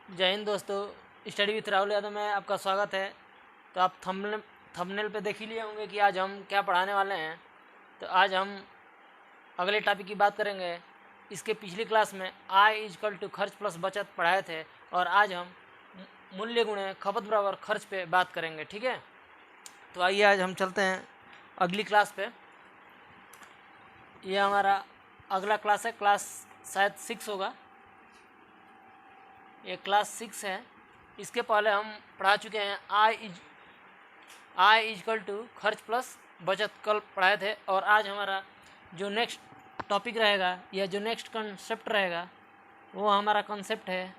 जय हिंद दोस्तों, study with Rahul Yadav में आपका स्वागत है। तो आप थंबनेल पे देख ही लिए होंगे कि आज हम क्या पढ़ाने वाले हैं। तो आज हम अगले टॉपिक की बात करेंगे। इसके पिछली क्लास में आय इजकल टू खर्च प्लस बचत पढ़ाए थे और आज हम मूल्य गुणे खपत बराबर खर्च पे बात करेंगे। ठीक है, तो आइए आज हम चलते हैं अगली क्लास पे। ये हमारा अगला क्लास है, क्लास शायद 6 होगा। ये क्लास 6 है। इसके पहले हम पढ़ा चुके हैं आय इजकल टू खर्च प्लस बचत, कल पढ़ाए थे। और आज हमारा जो नेक्स्ट टॉपिक रहेगा या जो नेक्स्ट कंसेप्ट रहेगा वो हमारा कंसेप्ट है,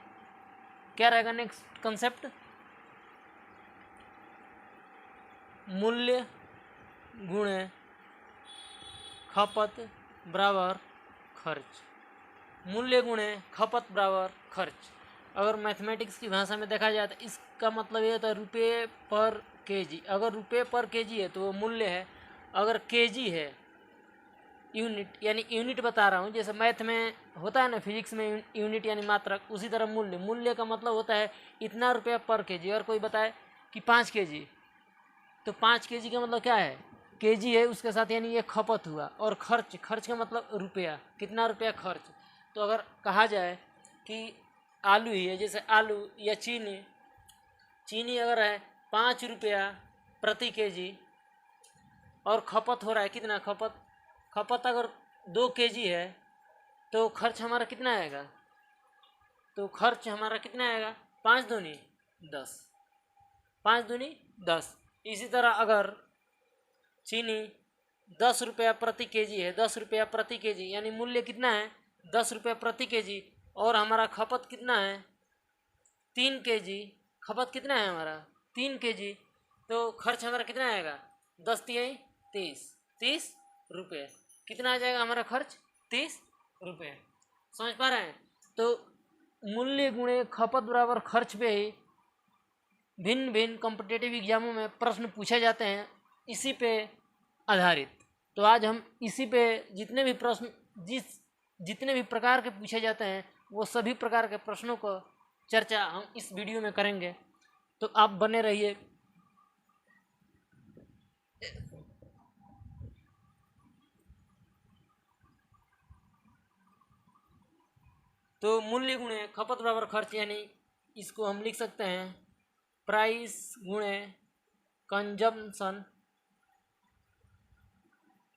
क्या रहेगा नेक्स्ट कंसेप्ट? मूल्य गुणे खपत बराबर खर्च। मूल्य गुणे खपत बराबर खर्च। अगर मैथमेटिक्स की भाषा में देखा जाए तो इसका मतलब ये होता है रुपये पर केजी। अगर रुपये पर केजी है तो वो मूल्य है, अगर केजी है यूनिट, यानी यूनिट बता रहा हूँ। जैसे मैथ में होता है ना, फिजिक्स में यूनिट यानी मात्रक, उसी तरह मूल्य का मतलब होता है इतना रुपया पर केजी। और कोई बताए कि 5 केजी, तो 5 केजी का मतलब क्या है? केजी है उसके साथ, यानी ये खपत हुआ। और खर्च का मतलब रुपया, कितना रुपया खर्च। तो अगर कहा जाए कि आलू ही है, जैसे आलू या चीनी अगर है 5 रुपया प्रति केजी और खपत हो रहा है कितना? खपत अगर 2 केजी है तो खर्च हमारा कितना आएगा? तो खर्च हमारा कितना आएगा? 5 दूनी 10, 5 दूनी 10। इसी तरह अगर चीनी 10 रुपया प्रति केजी है, 10 रुपया प्रति केजी, यानी मूल्य कितना है? 10 रुपया प्रति केजी। और हमारा खपत कितना है? 3 केजी। खपत कितना है हमारा? 3 केजी। तो खर्च हमारा कितना आएगा? 10 तिहाई 30 रुपये। कितना आ जाएगा हमारा खर्च? 30 रुपये। समझ पा रहे हैं? तो मूल्य गुणे खपत बराबर खर्च पे ही भिन्न भिन्न कॉम्पिटिटिव एग्जामों में प्रश्न पूछे जाते हैं, इसी पे आधारित। तो आज हम इसी पे जितने भी प्रश्न जितने भी प्रकार के पूछे जाते हैं वो सभी प्रकार के प्रश्नों को चर्चा हम इस वीडियो में करेंगे। तो आप बने रहिए। तो मूल्य गुणे खपत बराबर खर्च, यानी इसको हम लिख सकते हैं प्राइस गुणे कंजम्पशन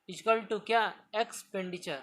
इक्वल टू क्या? एक्सपेंडिचर।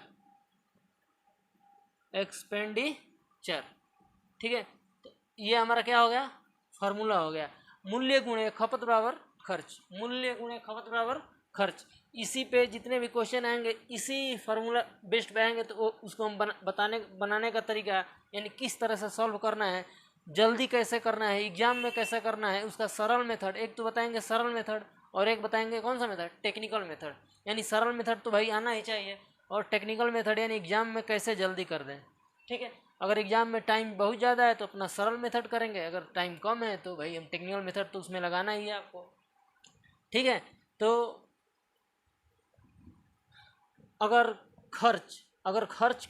ठीक है, तो ये हमारा क्या हो गया? फार्मूला हो गया। मूल्य गुणे खपत बराबर खर्च, मूल्य गुणे खपत बराबर खर्च। इसी पे जितने भी क्वेश्चन आएंगे इसी फार्मूला बेस्ड पे आएंगे। तो उसको हम बनाने का तरीका, यानी किस तरह से सॉल्व करना है, जल्दी कैसे करना है, एग्जाम में कैसे करना है, उसका सरल मेथड एक तो बताएंगे, सरल मेथड, और एक बताएंगे कौन सा मेथड? Technical method. यानी सरल मेथड तो भाई आना ही चाहिए, और टेक्निकल मेथड यानी एग्जाम में कैसे जल्दी कर दें। ठीक है, अगर एग्जाम में टाइम बहुत ज़्यादा है तो अपना सरल मेथड करेंगे, अगर टाइम कम है तो भाई हम टेक्निकल मेथड तो उसमें लगाना ही है आपको। ठीक है, तो अगर खर्च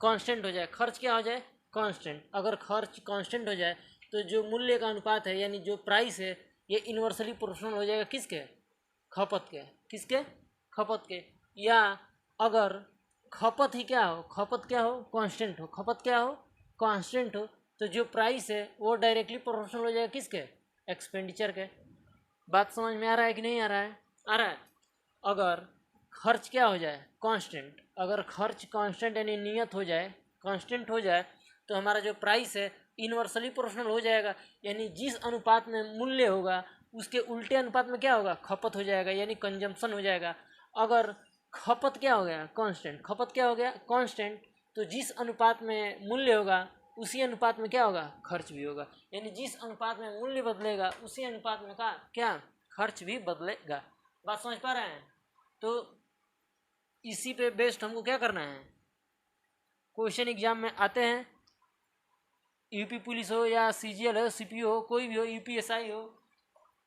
कांस्टेंट हो जाए, खर्च क्या हो जाए? कांस्टेंट। अगर खर्च कांस्टेंट हो जाए तो जो मूल्य का अनुपात है, यानी जो प्राइस है, ये इन्वर्सली प्रोपोर्शनल हो जाएगा किसके? खपत के। किसके? खपत के। या अगर खपत ही क्या हो? खपत क्या हो? कांस्टेंट हो। खपत क्या हो? कांस्टेंट हो। तो जो प्राइस है वो डायरेक्टली प्रोपोर्शनल हो जाएगा किसके? एक्सपेंडिचर के। बात समझ में आ रहा है कि नहीं आ रहा है? आ रहा है। अगर खर्च क्या हो जाए? कांस्टेंट। अगर खर्च कांस्टेंट यानी नियत हो जाए, कांस्टेंट हो जाए, तो हमारा जो प्राइस है इन्वर्सली प्रोपोर्शनल हो जाएगा। यानी जिस अनुपात में मूल्य होगा उसके उल्टे अनुपात में क्या होगा? खपत हो जाएगा, यानी कंजम्पशन हो जाएगा। अगर खपत क्या हो गया? कांस्टेंट। खपत क्या हो गया? कांस्टेंट। तो जिस अनुपात में मूल्य होगा उसी अनुपात में क्या होगा? खर्च भी होगा। यानी जिस अनुपात में मूल्य बदलेगा उसी अनुपात में का क्या? खर्च भी बदलेगा। बात समझ पा रहे हैं? तो इसी पे बेस्ड हमको क्या करना है? क्वेश्चन एग्जाम में आते हैं, यूपी पुलिस हो या सीजीएल हो, सीपीओ हो, कोई भी हो, यूपीएसआई हो,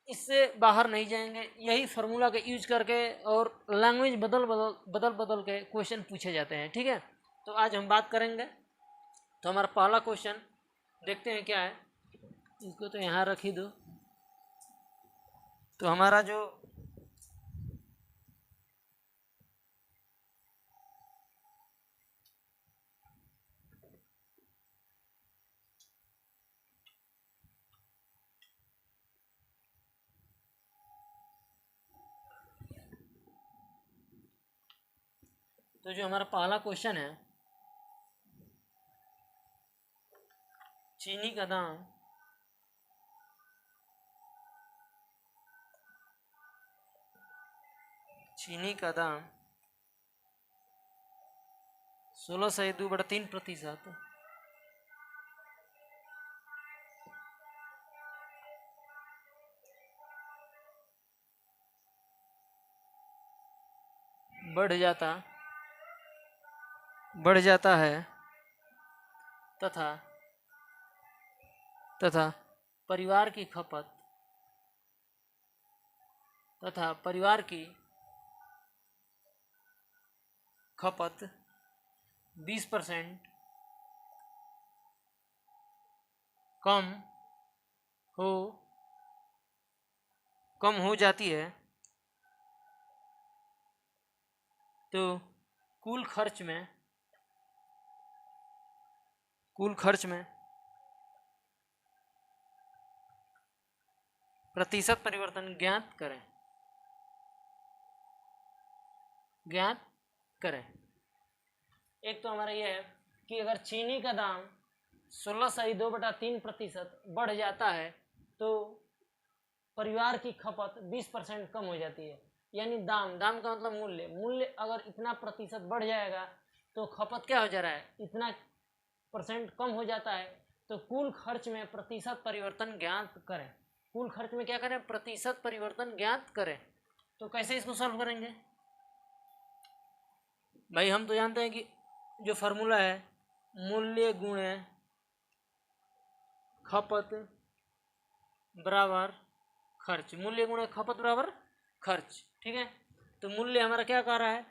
इससे बाहर नहीं जाएंगे। यही फार्मूला का यूज करके और लैंग्वेज बदल के क्वेश्चन पूछे जाते हैं। ठीक है, तो आज हम बात करेंगे। तो हमारा पहला क्वेश्चन देखते हैं क्या है। इसको तो यहाँ रख ही दो। तो हमारा जो हमारा पहला क्वेश्चन है, चीनी का दाम चीनी का दाम 16/2/3% बढ़ जाता है तथा परिवार की खपत 20% कम हो जाती है, तो कुल खर्च में प्रतिशत परिवर्तन ज्ञात करें। एक तो हमारा यह है कि अगर चीनी का दाम 16/2/3% बढ़ जाता है तो परिवार की खपत 20% कम हो जाती है। यानी दाम का मतलब मूल्य अगर इतना प्रतिशत बढ़ जाएगा तो खपत क्या हो जा रहा है, इतना परसेंट कम हो जाता है। तो कुल खर्च में प्रतिशत परिवर्तन ज्ञात करें। कुल खर्च में क्या करें, प्रतिशत परिवर्तन ज्ञात करें। तो कैसे इसको सॉल्व करेंगे भाई? हम तो जानते हैं कि जो फॉर्मूला है, मूल्य गुणे खपत बराबर खर्च। मूल्य गुणे खपत बराबर खर्च, ठीक है। तो मूल्य हमारा क्या कह रहा है,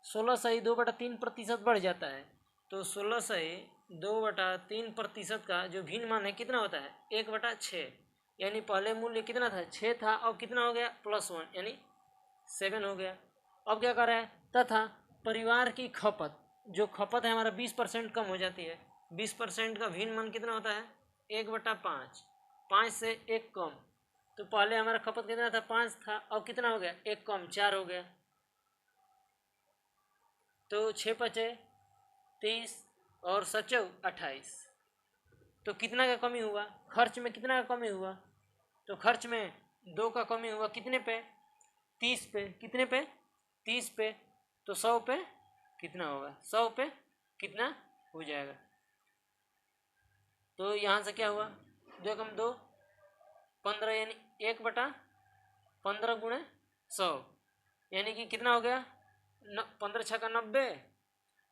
16/2/3% बढ़ जाता है। तो 16/2/3% का जो भिन्न मान है कितना होता है, 1/6। यानी पहले मूल्य कितना था, 6 था, अब कितना हो गया, +1 यानी 7 हो गया। अब क्या कर रहा है, तथा परिवार की खपत, जो खपत है हमारा 20% कम हो जाती है। 20% का भिन्न मान कितना होता है, 1/5। 5 से 1 कम, तो पहले हमारा खपत कितना था, 5 था, अब कितना हो गया, 1 कम, 4 हो गया। तो 6 बचे 30 और 7 28। तो कितना का कमी हुआ, खर्च में कितना का कमी हुआ, तो खर्च में 2 का कमी हुआ। कितने पे, 30 पे। कितने पे, 30 पे। तो 100 पे कितना होगा, 100 पे कितना हो जाएगा। तो यहाँ से क्या हुआ, 2 कम 2 15, यानी 1/15 गुणे 100, यानी कि कितना हो गया, 15 छक्का 90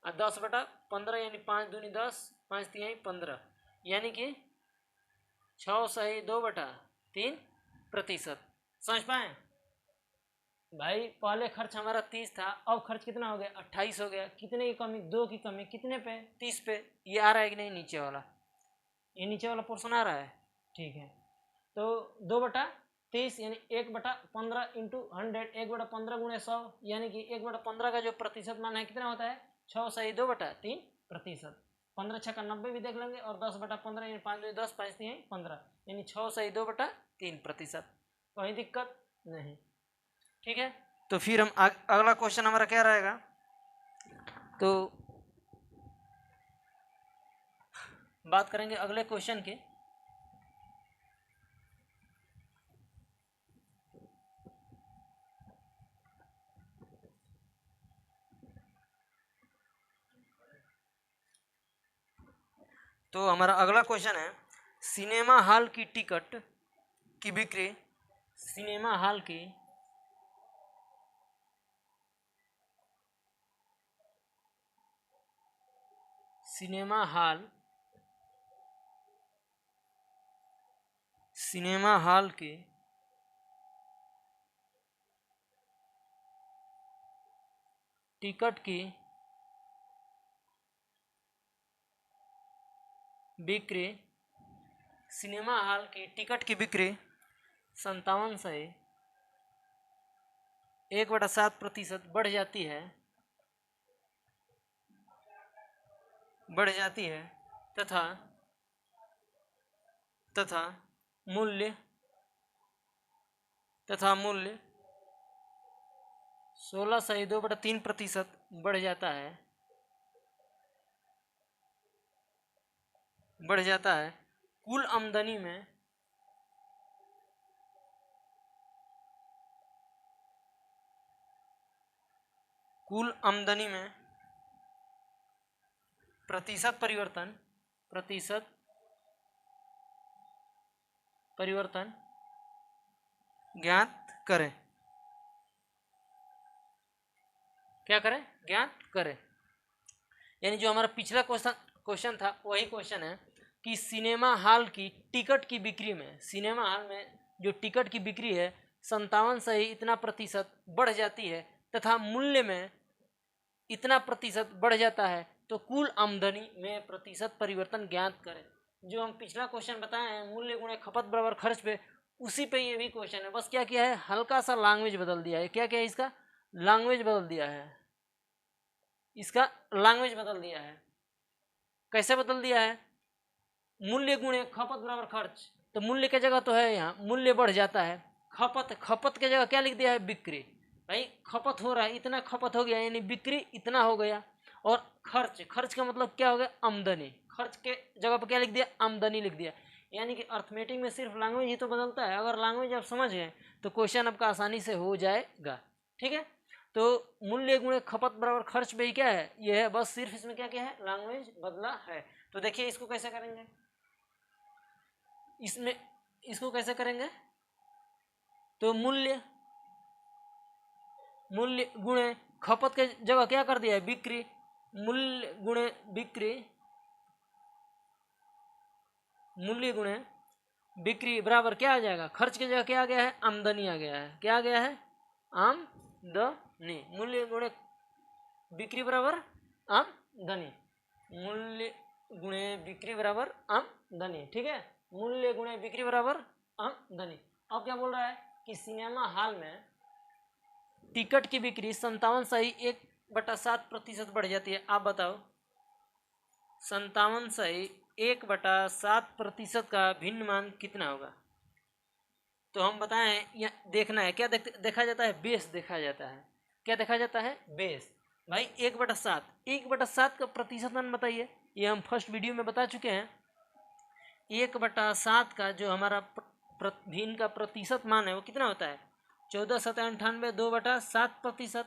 और 10/15 यानी 5 दूनी 10, 5 तिहाई 15, यानी कि 6/2/3%। समझ पाए भाई? पहले खर्च हमारा 30 था, अब खर्च कितना हो गया, 28 हो गया। कितने की कमी, 2 की कमी। कितने पे, 30 पे। ये आ रहा है कि नहीं, नीचे वाला, ये नीचे वाला पोर्शन आ रहा है, ठीक है। तो 2/30 यानी 1/15 इंटू 100, 1/15 गुणे 100, यानी कि 1/15 का जो प्रतिशत मान है कितना होता है, 6/2/3%। 15 छक्का 90 भी देख लेंगे, और 10/15 यानी 5 2 10, 5 3 15, यानी 6/2/3%। कोई दिक्कत नहीं, ठीक है। तो फिर हम अगला क्वेश्चन हमारा क्या रहेगा, तो बात करेंगे अगले क्वेश्चन की। तो हमारा अगला क्वेश्चन है, सिनेमा हॉल की टिकट की बिक्री, सिनेमा हॉल की सिनेमा हॉल की टिकट की बिक्री सिनेमा हॉल की टिकट की बिक्री 57 से 1/7% बढ़ जाती है तथा मूल्य 16 से 2/3% बढ़ जाता है कुल आमदनी में प्रतिशत परिवर्तन ज्ञात करें। क्या करें? ज्ञात करें। यानी जो हमारा पिछला क्वेश्चन था वही क्वेश्चन है कि सिनेमा हॉल की टिकट की बिक्री में, सिनेमा हॉल में जो टिकट की बिक्री है 57 से ही इतना प्रतिशत बढ़ जाती है तथा मूल्य में इतना प्रतिशत बढ़ जाता है, तो कुल आमदनी में प्रतिशत परिवर्तन ज्ञात करें। जो हम पिछला क्वेश्चन बताए हैं मूल्य गुणे खपत बराबर खर्च पे, उसी पे ये भी क्वेश्चन है। बस क्या किया है, हल्का सा लैंग्वेज बदल दिया है। क्या क्या है इसका? लैंग्वेज बदल दिया है। इसका लैंग्वेज बदल दिया है। कैसे बदल दिया है? मूल्य गुणे खपत बराबर खर्च, तो मूल्य की जगह तो है यहाँ मूल्य बढ़ जाता है। खपत की जगह क्या लिख दिया है? बिक्री। भाई खपत हो रहा है, इतना खपत हो गया यानी बिक्री इतना हो गया। और खर्च का मतलब क्या हो गया? आमदनी। खर्च के जगह पर क्या लिख दिया? आमदनी लिख दिया। यानी कि अर्थमेटिक में सिर्फ लैंग्वेज ही तो बदलता है। अगर लैंग्वेज आप समझ गए तो क्वेश्चन आपका आसानी से हो जाएगा। ठीक है, तो मूल्य गुणे खपत बराबर खर्च पे ही क्या है? ये है। बस सिर्फ इसमें क्या क्या है? लैंग्वेज बदला है। तो देखिए इसको कैसे करेंगे, इसको कैसे करेंगे? तो मूल्य गुणे खपत के जगह क्या कर दिया है? बिक्री। मूल्य गुणे बिक्री बराबर क्या आ जाएगा? खर्च की जगह क्या आ गया है? आमदनी आ गया है। क्या आ गया है? आमदनी। मूल्य गुणे बिक्री बराबर आमदनी। मूल्य गुणे बिक्री बराबर आमदनी। ठीक है, मूल्य गुणे बिक्री बराबर आमदनी। अब क्या बोल रहा है कि सिनेमा हॉल में टिकट की बिक्री 57 से ही 1/7% बढ़ जाती है। आप बताओ 57 से 1/7% का भिन्न मान कितना होगा? तो हम बताएं, यहाँ देखना है क्या देखा जाता है? बेस देखा जाता है। क्या देखा जाता है? बेस। भाई 1/7 का प्रतिशत मान बताइए। ये हम फर्स्ट वीडियो में बता चुके हैं। 1/7 का जो हमारा भिन्न का प्रतिशत मान है वो कितना होता है? 14,97 2/7%।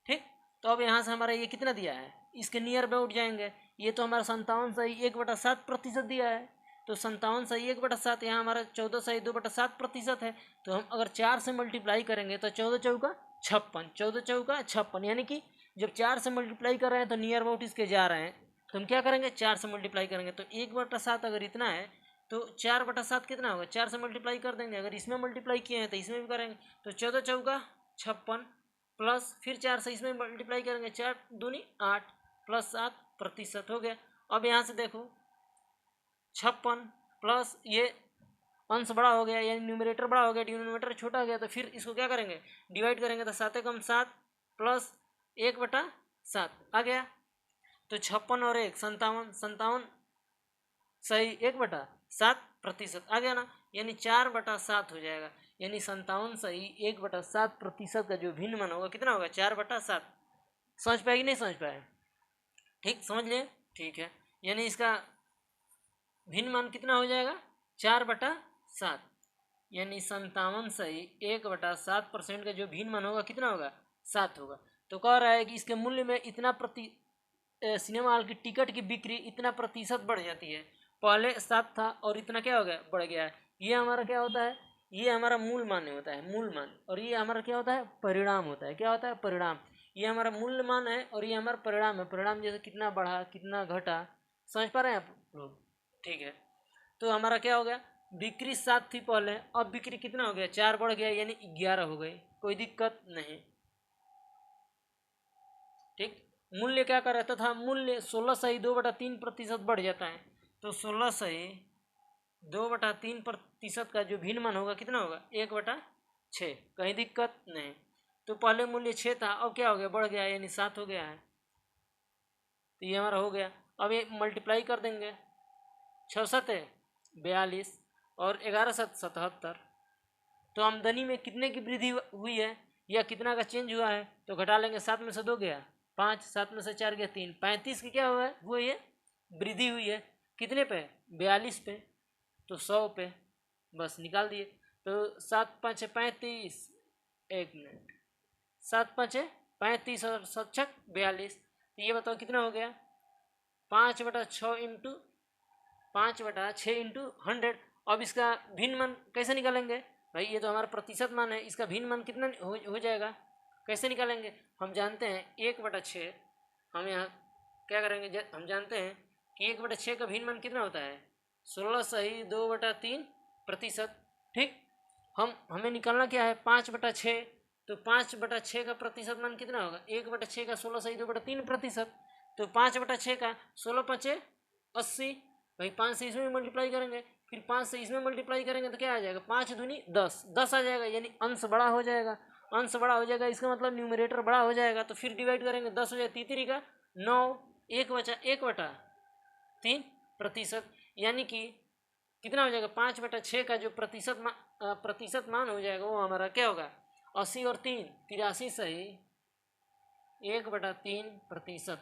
ठीक, तो अब यहाँ से हमारा ये कितना दिया है? इसके नियर पे उठ जाएंगे। ये तो हमारा 57 से 1/7% दिया है। तो 57 से 1/7, यहाँ हमारा 14 से 2/7% है। तो हम अगर 4 से मल्टीप्लाई करेंगे तो 14 चौका 56, यानी कि जब 4 से मल्टीप्लाई कर रहे हैं तो नियर अबाउट इसके जा रहे हैं। तो हम क्या करेंगे? 4 से मल्टीप्लाई करेंगे। तो 1/7 अगर इतना है तो 4/7 कितना होगा? 4 से मल्टीप्लाई कर देंगे। अगर इसमें मल्टीप्लाई किए हैं तो इसमें भी करेंगे। तो 14 चौका 56 प्लस फिर 4 से इसमें मल्टीप्लाई करेंगे, 4 दूनी 8 प्लस 7% हो गया। अब यहाँ से देखो 56 प्लस ये अंश बड़ा हो गया यानी न्यूमरेटर बड़ा हो गया, डिनोमिनेटर छोटा हो गया। तो फिर इसको क्या करेंगे? डिवाइड करेंगे। तो 7 कम 7 प्लस 1/7 आ गया। तो 56 और 1 57 सही 1/7% आ गया ना, यानी 4/7 हो जाएगा। यानी 57 सही 1/7% का जो भिन्न मान होगा कितना होगा? 4/7। समझ पाए कि नहीं समझ पाए? ठीक, समझ लिए? ठीक है, यानी इसका भिन्न मान कितना हो जाएगा? 4/7। यानी 57 सही 1/7% का जो भिन्न मान होगा कितना होगा? 7 होगा। तो कह रहा है कि इसके मूल्य में इतना सिनेमा हॉल की टिकट की बिक्री इतना प्रतिशत बढ़ जाती है। पहले 7 था और इतना क्या हो गया? बढ़ गया है। ये हमारा क्या होता है? ये हमारा मूल मान होता है, मूल मान। और ये हमारा क्या होता है? परिणाम होता है। क्या होता है? परिणाम। ये हमारा मूल मान है और ये हमारा परिणाम है। परिणाम जैसे कितना बढ़ा कितना घटा, समझ पा रहे हैं आप लोग? ठीक है, तो हमारा क्या हो गया? बिक्री 7 थी पहले, अब बिक्री कितना हो गया? 4 बढ़ गया यानी 11 हो गई। कोई दिक्कत नहीं। ठीक, मूल्य क्या कर रहा था? मूल्य 16 से 2/3% बढ़ जाता है। तो 16 से 2/3% का जो भिन्न मान होगा कितना होगा 1/6। कहीं दिक्कत नहीं। तो पहले मूल्य 6 था, अब क्या हो गया, बढ़ गया, यानी 7 हो गया है। तो ये हमारा हो गया। अब ये मल्टीप्लाई कर देंगे, 6 7 42 और 11 7 77। तो आमदनी में कितने की वृद्धि हुई है या कितना का चेंज हुआ है, तो घटा लेंगे, 7 में से 2 गया 5, 7 में से 4 गया 3, 35 की क्या हुआ है, वो ये वृद्धि हुई है। कितने पे, 42 पे, तो 100 पे, बस निकाल दिए। तो 7 5 35, 1 मिनट, 7 5 35 और 7 42। तो ये बताओ कितना हो गया, 5/6 इंटू 5/6 इंटू 100। अब इसका भिन्न मान कैसे निकालेंगे भाई, ये तो हमारा प्रतिशत मान है, इसका भिन्न मान कितना हो जाएगा, कैसे निकालेंगे। हम जानते हैं 1/6, हम यहाँ क्या करेंगे, हम जानते हैं कि 1/6 का भिन्न मान कितना होता है 16 सही 2/3%। ठीक, हमें निकालना क्या है 5/6, तो 5/6 का प्रतिशत मान कितना होगा, 1/6 का 16 सही 2/3%। तो 5/6 का 16 5 80, भाई 5 से इसमें मल्टीप्लाई करेंगे, फिर 5 से इसमें मल्टीप्लाई करेंगे तो क्या आ जाएगा, 5 दूनी 10, 10 आ जाएगा, यानी अंश बड़ा हो जाएगा। अंश बड़ा हो जाएगा इसका मतलब न्यूमरेटर बड़ा हो जाएगा। तो फिर डिवाइड करेंगे, 10 हो जाएगा, तीसरी का 9, 1 बचा 1/3%, यानी कि कितना हो जाएगा 5/6 का जो प्रतिशत मान हो जाएगा वो हमारा क्या होगा 80 और 3 83 सही 1/3%।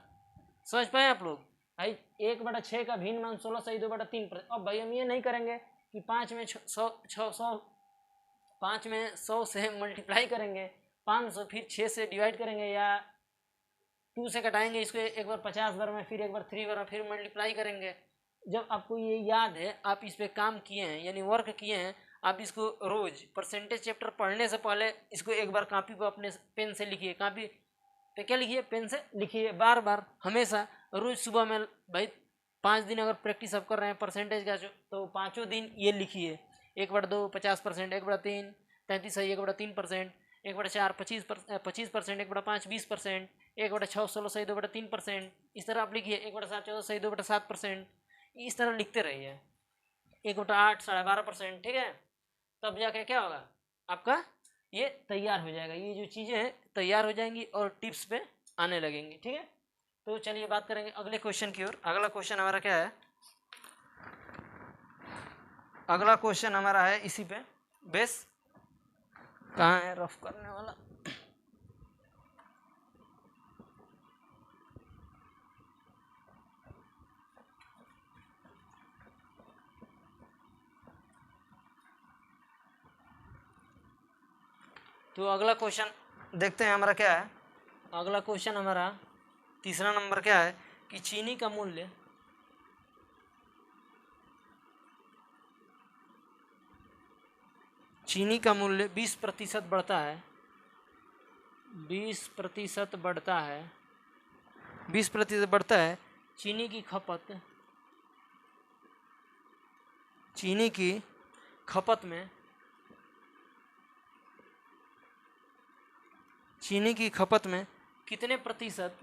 समझ पाए आप लोग भाई, 1/6 का भिन्न मान 16 सही 2/3%। अब भाई हम ये नहीं करेंगे कि 5 में 100 से मल्टीप्लाई करेंगे, 500 फिर 6 से डिवाइड करेंगे या 2 से कटाएंगे इसको, एक बार 50 बार में, फिर एक बार 3 बार में, फिर मल्टीप्लाई करेंगे। जब आपको ये याद है, आप इस पर काम किए हैं यानी वर्क किए हैं, आप इसको रोज परसेंटेज चैप्टर पढ़ने से पहले इसको एक बार कॉपी पर अपने पेन से लिखिए, कॉपी पे क्या लिखिए, पेन से लिखिए, बार बार हमेशा रोज सुबह में। भाई 5 दिन अगर प्रैक्टिस आप कर रहे हैं परसेंटेज का तो 5 दिन ये लिखिए, 1/2 50%, 1/3 33 सही 1/3%, 1/4 25%, 1/5 20%, 1/6 16 सही 2/3%। इस तरह आप लिखिए, 1/7 14 सही 2/7%। इस तरह लिखते रहिए, 1/8 12.5%। ठीक है, तब जाके क्या होगा आपका ये तैयार हो जाएगा, ये जो चीज़ें हैं तैयार हो जाएंगी और टिप्स पे आने लगेंगी। ठीक है, तो चलिए बात करेंगे अगले क्वेश्चन की ओर। अगला क्वेश्चन हमारा क्या है, अगला क्वेश्चन हमारा है इसी पे बेस, कहाँ है रफ करने वाला, तो अगला क्वेश्चन देखते हैं हमारा क्या है। अगला क्वेश्चन हमारा तीसरा नंबर क्या है कि चीनी का मूल्य चीनी का मूल्य 20% बढ़ता है, 20% बढ़ता है, 20% बढ़ता है। चीनी की खपत में चीनी की खपत में कितने प्रतिशत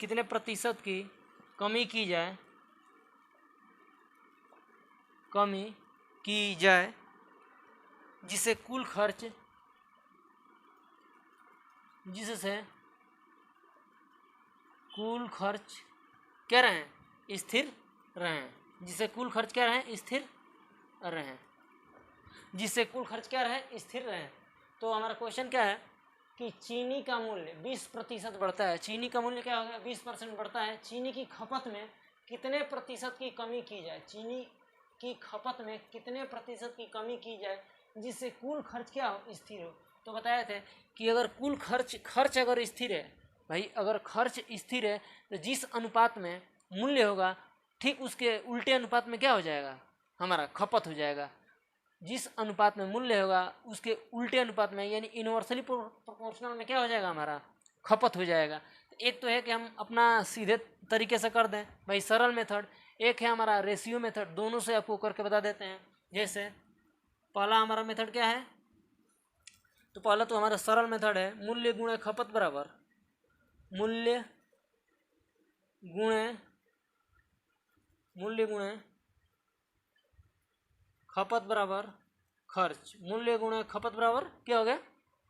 कितने प्रतिशत की कमी की जाए जिससे कुल खर्च क्या रहें स्थिर रहें, जिससे कुल खर्च क्या रहें स्थिर रहें। तो हमारा क्वेश्चन क्या है कि चीनी का मूल्य 20% बढ़ता है, चीनी का मूल्य क्या होगा 20% बढ़ता है, चीनी की खपत में कितने प्रतिशत की कमी की जाए, चीनी की खपत में कितने प्रतिशत की कमी की जाए जिससे कुल खर्च क्या हो स्थिर हो। तो बताए थे कि अगर कुल खर्च अगर स्थिर है भाई, अगर खर्च स्थिर है तो जिस अनुपात में मूल्य होगा ठीक उसके उल्टे अनुपात में क्या हो जाएगा हमारा खपत हो जाएगा। जिस अनुपात में मूल्य होगा उसके उल्टे अनुपात में यानी इनवर्सली प्रोपोर्शनल में क्या हो जाएगा हमारा खपत हो जाएगा। एक तो है कि हम अपना सीधे तरीके से कर दें भाई सरल मेथड, एक है हमारा रेशियो मेथड, दोनों से आपको करके बता देते हैं। जैसे पहला हमारा मेथड क्या है तो पहला तो हमारा सरल मेथड है, मूल्य गुणे खपत बराबर मूल्य गुणे खपत बराबर खर्च। मूल्य गुणे खपत बराबर क्या हो गया,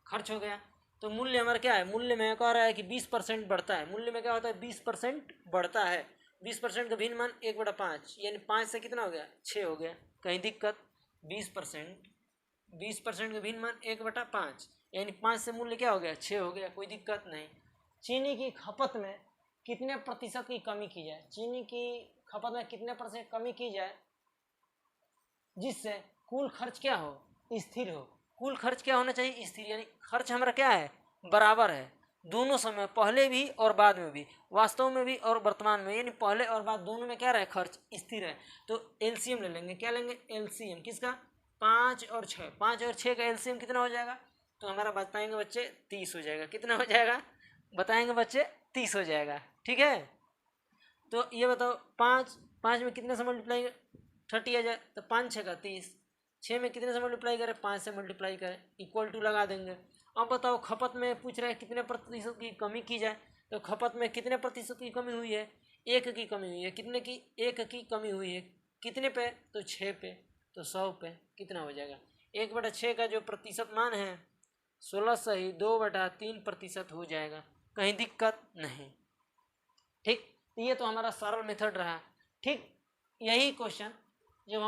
खर्च हो गया। तो मूल्य हमारा क्या है, मूल्य में कह रहा है कि 20% बढ़ता है। मूल्य में क्या होता है, 20% बढ़ता है। 20% का भिन्न मान 1/5, यानी 5 से कितना हो गया, 6 हो गया। कहीं दिक्कत, 20% का भिन्न मान 1/5, यानी 5 से मूल्य क्या हो गया, 6 हो गया। कोई दिक्कत नहीं। चीनी की खपत में कितने प्रतिशत की कमी की जाए, चीनी की खपत में कितने प्रतिशत कमी की जाए जिससे कुल खर्च क्या हो, स्थिर हो। कुल खर्च क्या होना चाहिए, स्थिर, यानी खर्च हमारा क्या है, बराबर है दोनों समय, पहले भी और बाद में भी, वास्तव में भी और वर्तमान में, यानी पहले और बाद दोनों में क्या रहे, खर्च स्थिर है। तो एलसीएम ले लेंगे, क्या लेंगे, एलसीएम किसका, 5 और 6, 5 और 6 का एलसीएम कितना हो जाएगा, तो हमारा बताएंगे बच्चे 30 हो जाएगा। कितना हो जाएगा, बताएंगे बच्चे 30 हो जाएगा। ठीक है, तो ये बताओ, 5 में कितने से मल्टीप्लाई 30 आ जाए, तो 5 6 का 30, 6 में कितने से मल्टीप्लाई करें, 5 से मल्टीप्लाई करें, इक्वल टू लगा देंगे। अब बताओ खपत में पूछ रहे हैं कितने प्रतिशत की कमी की जाए, तो खपत में कितने प्रतिशत की कमी हुई है, 1 की कमी हुई है। कितने की, 1 की कमी हुई है। कितने पे, तो 6 पे, तो 100 पे कितना हो जाएगा, 1/6 का जो प्रतिशत मान है 16 सही 2/3% हो जाएगा। कहीं दिक्कत नहीं। ठीक, ये तो हमारा सरल मेथड रहा। ठीक, यही क्वेश्चन जब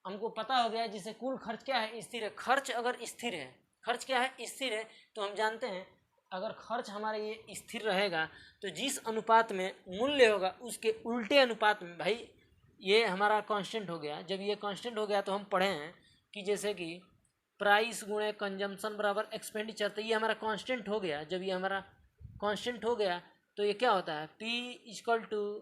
हमको पता हो गया जिसे कुल खर्च क्या है, स्थिर है। खर्च अगर स्थिर है, खर्च क्या है, स्थिर है, तो हम जानते हैं अगर खर्च हमारा ये स्थिर रहेगा तो जिस अनुपात में मूल्य होगा उसके उल्टे अनुपात में, भाई ये हमारा कांस्टेंट हो गया। जब ये कांस्टेंट हो गया तो हम पढ़े हैं कि जैसे कि प्राइस गुणे कंजम्पशन बराबर एक्सपेंडिचर, तो ये हमारा कांस्टेंट हो गया। जब ये हमारा कांस्टेंट हो गया तो ये क्या होता है, P equal to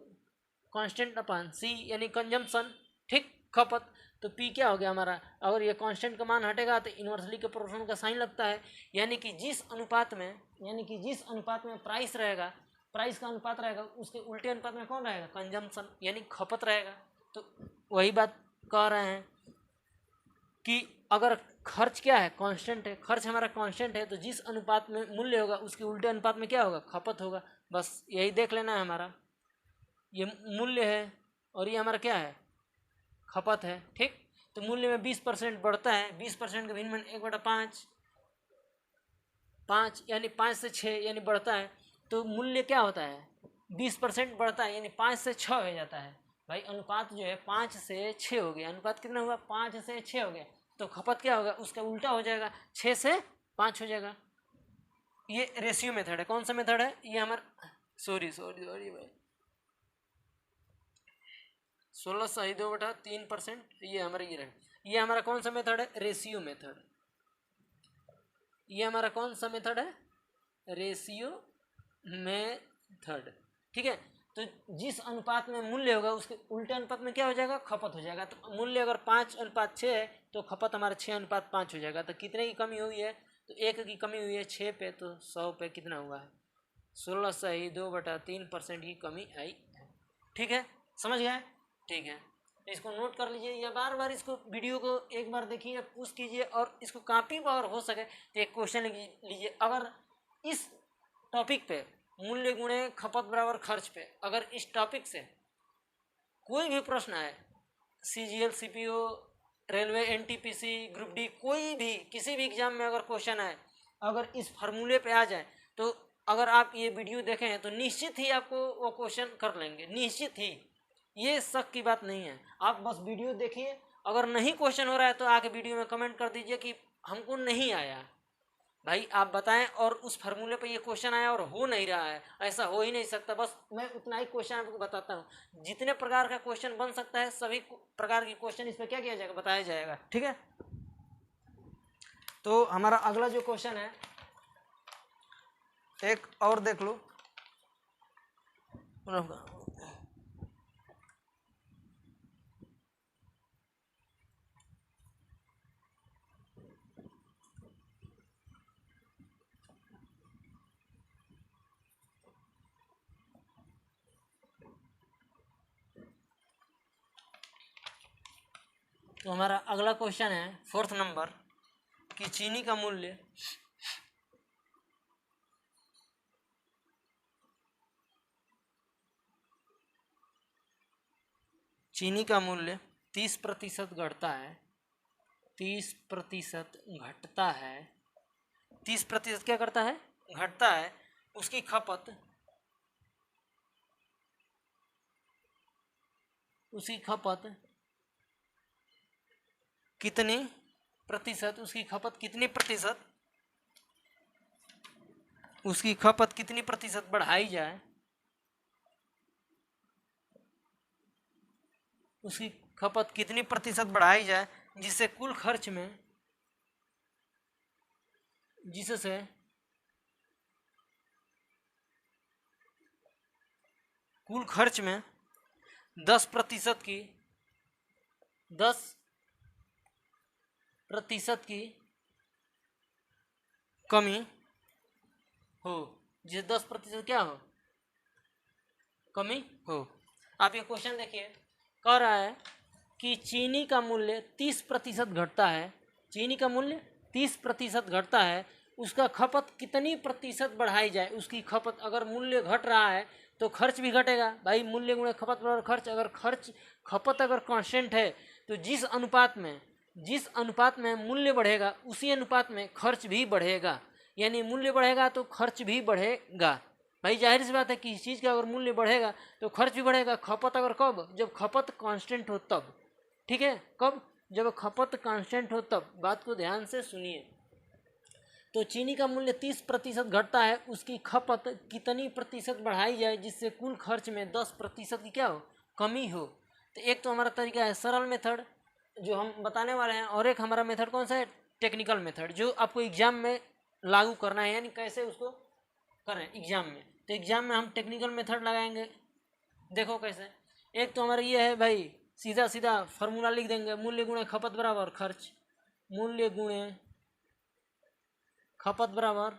constant upon C, यानी कंजम्पशन, ठीक, खपत। तो P क्या हो गया हमारा, अगर ये कांस्टेंट का मान हटेगा तो इन्वर्सली के प्रोपोर्शन का साइन लगता है, यानी कि जिस अनुपात में प्राइस रहेगा, प्राइस का अनुपात रहेगा, उसके उल्टे अनुपात में कौन रहेगा, कंजम्पशन, यानी खपत रहेगा। तो वही बात कह रहे हैं कि अगर खर्च क्या है, कांस्टेंट है, खर्च हमारा कांस्टेंट है, तो जिस अनुपात में मूल्य होगा उसके उल्टे अनुपात में क्या होगा, खपत होगा। बस यही देख लेना है। हमारा ये मूल्य है और ये हमारा क्या है, खपत है। ठीक, तो मूल्य में 20% बढ़ता है, 20% का भिन्न मान 1/5, 5 यानी 5 से 6 यानी बढ़ता है। तो मूल्य क्या होता है, 20% बढ़ता है, यानी 5 से 6 हो जाता है। भाई अनुपात जो है 5 से 6 हो गया। अनुपात कितना हुआ, 5 से 6 हो गया। तो खपत क्या होगा, उसका उल्टा हो जाएगा, 6 से 5 हो जाएगा। ये रेशियो मेथड है। कौन सा मेथड है, ये हमारा, सॉरी भाई, 16 सही 2/3%, ये हमारा ये रहे। ये हमारा कौन सा मेथड है, रेशियो मेथड। ये हमारा कौन सा मेथड है, रेशियो मेथड। ठीक है, तो जिस अनुपात में मूल्य होगा उसके उल्टे अनुपात में क्या हो जाएगा, खपत हो जाएगा। तो मूल्य अगर 5:6 है तो खपत हमारा 6:5 हो जाएगा। तो कितने की कमी हुई है, तो 1 की कमी हुई है 6 पे, तो 100 पे कितना हुआ है, 16 सही 2/3% की कमी आई है। ठीक है, समझ गए। ठीक है, तो इसको नोट कर लीजिए, या बार बार इसको वीडियो को एक बार देखिए या पूछ कीजिए, और इसको कॉपी पर हो सके तो एक क्वेश्चन लीजिए। अगर इस टॉपिक पे मूल्य गुणे खपत बराबर खर्च पे अगर इस टॉपिक से कोई भी प्रश्न आए, CGL CPO railway NTPC group D, कोई भी किसी भी एग्जाम में अगर क्वेश्चन आए, अगर इस फार्मूले पे आ जाए, तो अगर आप ये वीडियो देखें तो निश्चित ही आपको वो क्वेश्चन कर लेंगे, निश्चित ही, ये शक की बात नहीं है। आप बस वीडियो देखिए, अगर नहीं क्वेश्चन हो रहा है तो आके वीडियो में कमेंट कर दीजिए कि हमको नहीं आया। भाई आप बताएं, और उस फार्मूले पे ये क्वेश्चन आया और हो नहीं रहा है, ऐसा हो ही नहीं सकता। बस मैं उतना ही क्वेश्चन आपको बताता हूँ। जितने प्रकार का क्वेश्चन बन सकता है सभी प्रकार के क्वेश्चन इस पर क्या किया जाएगा, बताया जाएगा। ठीक है, तो हमारा अगला जो क्वेश्चन है, एक और देख लो। तो हमारा अगला क्वेश्चन है 4th नंबर, कि चीनी का मूल्य चीनी का मूल्य 30% घटता है, 30% घटता है, 30% क्या करता है, घटता है, उसकी खपत कितने प्रतिशत, उसकी खपत कितने प्रतिशत, उसकी खपत कितनी प्रतिशत बढ़ाई जाए, उसकी खपत कितनी प्रतिशत बढ़ाई जाए जिससे कुल खर्च में, जिससे कुल खर्च में 10% की 10% की कमी हो, जिसे 10% क्या हो, कमी हो। आप ये क्वेश्चन देखिए, कह रहा है कि चीनी का मूल्य 30% घटता है, चीनी का मूल्य 30% घटता है, उसका खपत कितनी प्रतिशत बढ़ाई जाए, उसकी खपत, अगर मूल्य घट रहा है तो खर्च भी घटेगा भाई, मूल्य गुणे खपत बराबर खर्च। अगर खपत अगर कांस्टेंट है तो जिस अनुपात में मूल्य बढ़ेगा उसी अनुपात में खर्च भी बढ़ेगा, यानी मूल्य बढ़ेगा तो खर्च भी बढ़ेगा। भाई जाहिर सी बात है कि इस चीज़ का अगर मूल्य बढ़ेगा तो खर्च भी बढ़ेगा। खपत अगर कब, जब खपत कांस्टेंट हो तब, ठीक है, कब, जब खपत कांस्टेंट हो तब। बात को ध्यान से सुनिए। तो चीनी का मूल्य 30% घटता है, उसकी खपत कितनी प्रतिशत बढ़ाई जाए जिससे कुल खर्च में 10% की क्या हो, कमी हो। तो एक तो हमारा तरीका है सरल मेथड जो हम बताने वाले हैं, और एक हमारा मेथड कौन सा है, टेक्निकल मेथड, जो आपको एग्जाम में लागू करना है, यानी कैसे उसको करें एग्जाम में। तो एग्जाम में हम टेक्निकल मेथड लगाएंगे। देखो कैसे, एक तो हमारा ये है भाई, सीधा सीधा फार्मूला लिख देंगे, मूल्य गुणे खपत बराबर खर्च, मूल्य गुणे खपत बराबर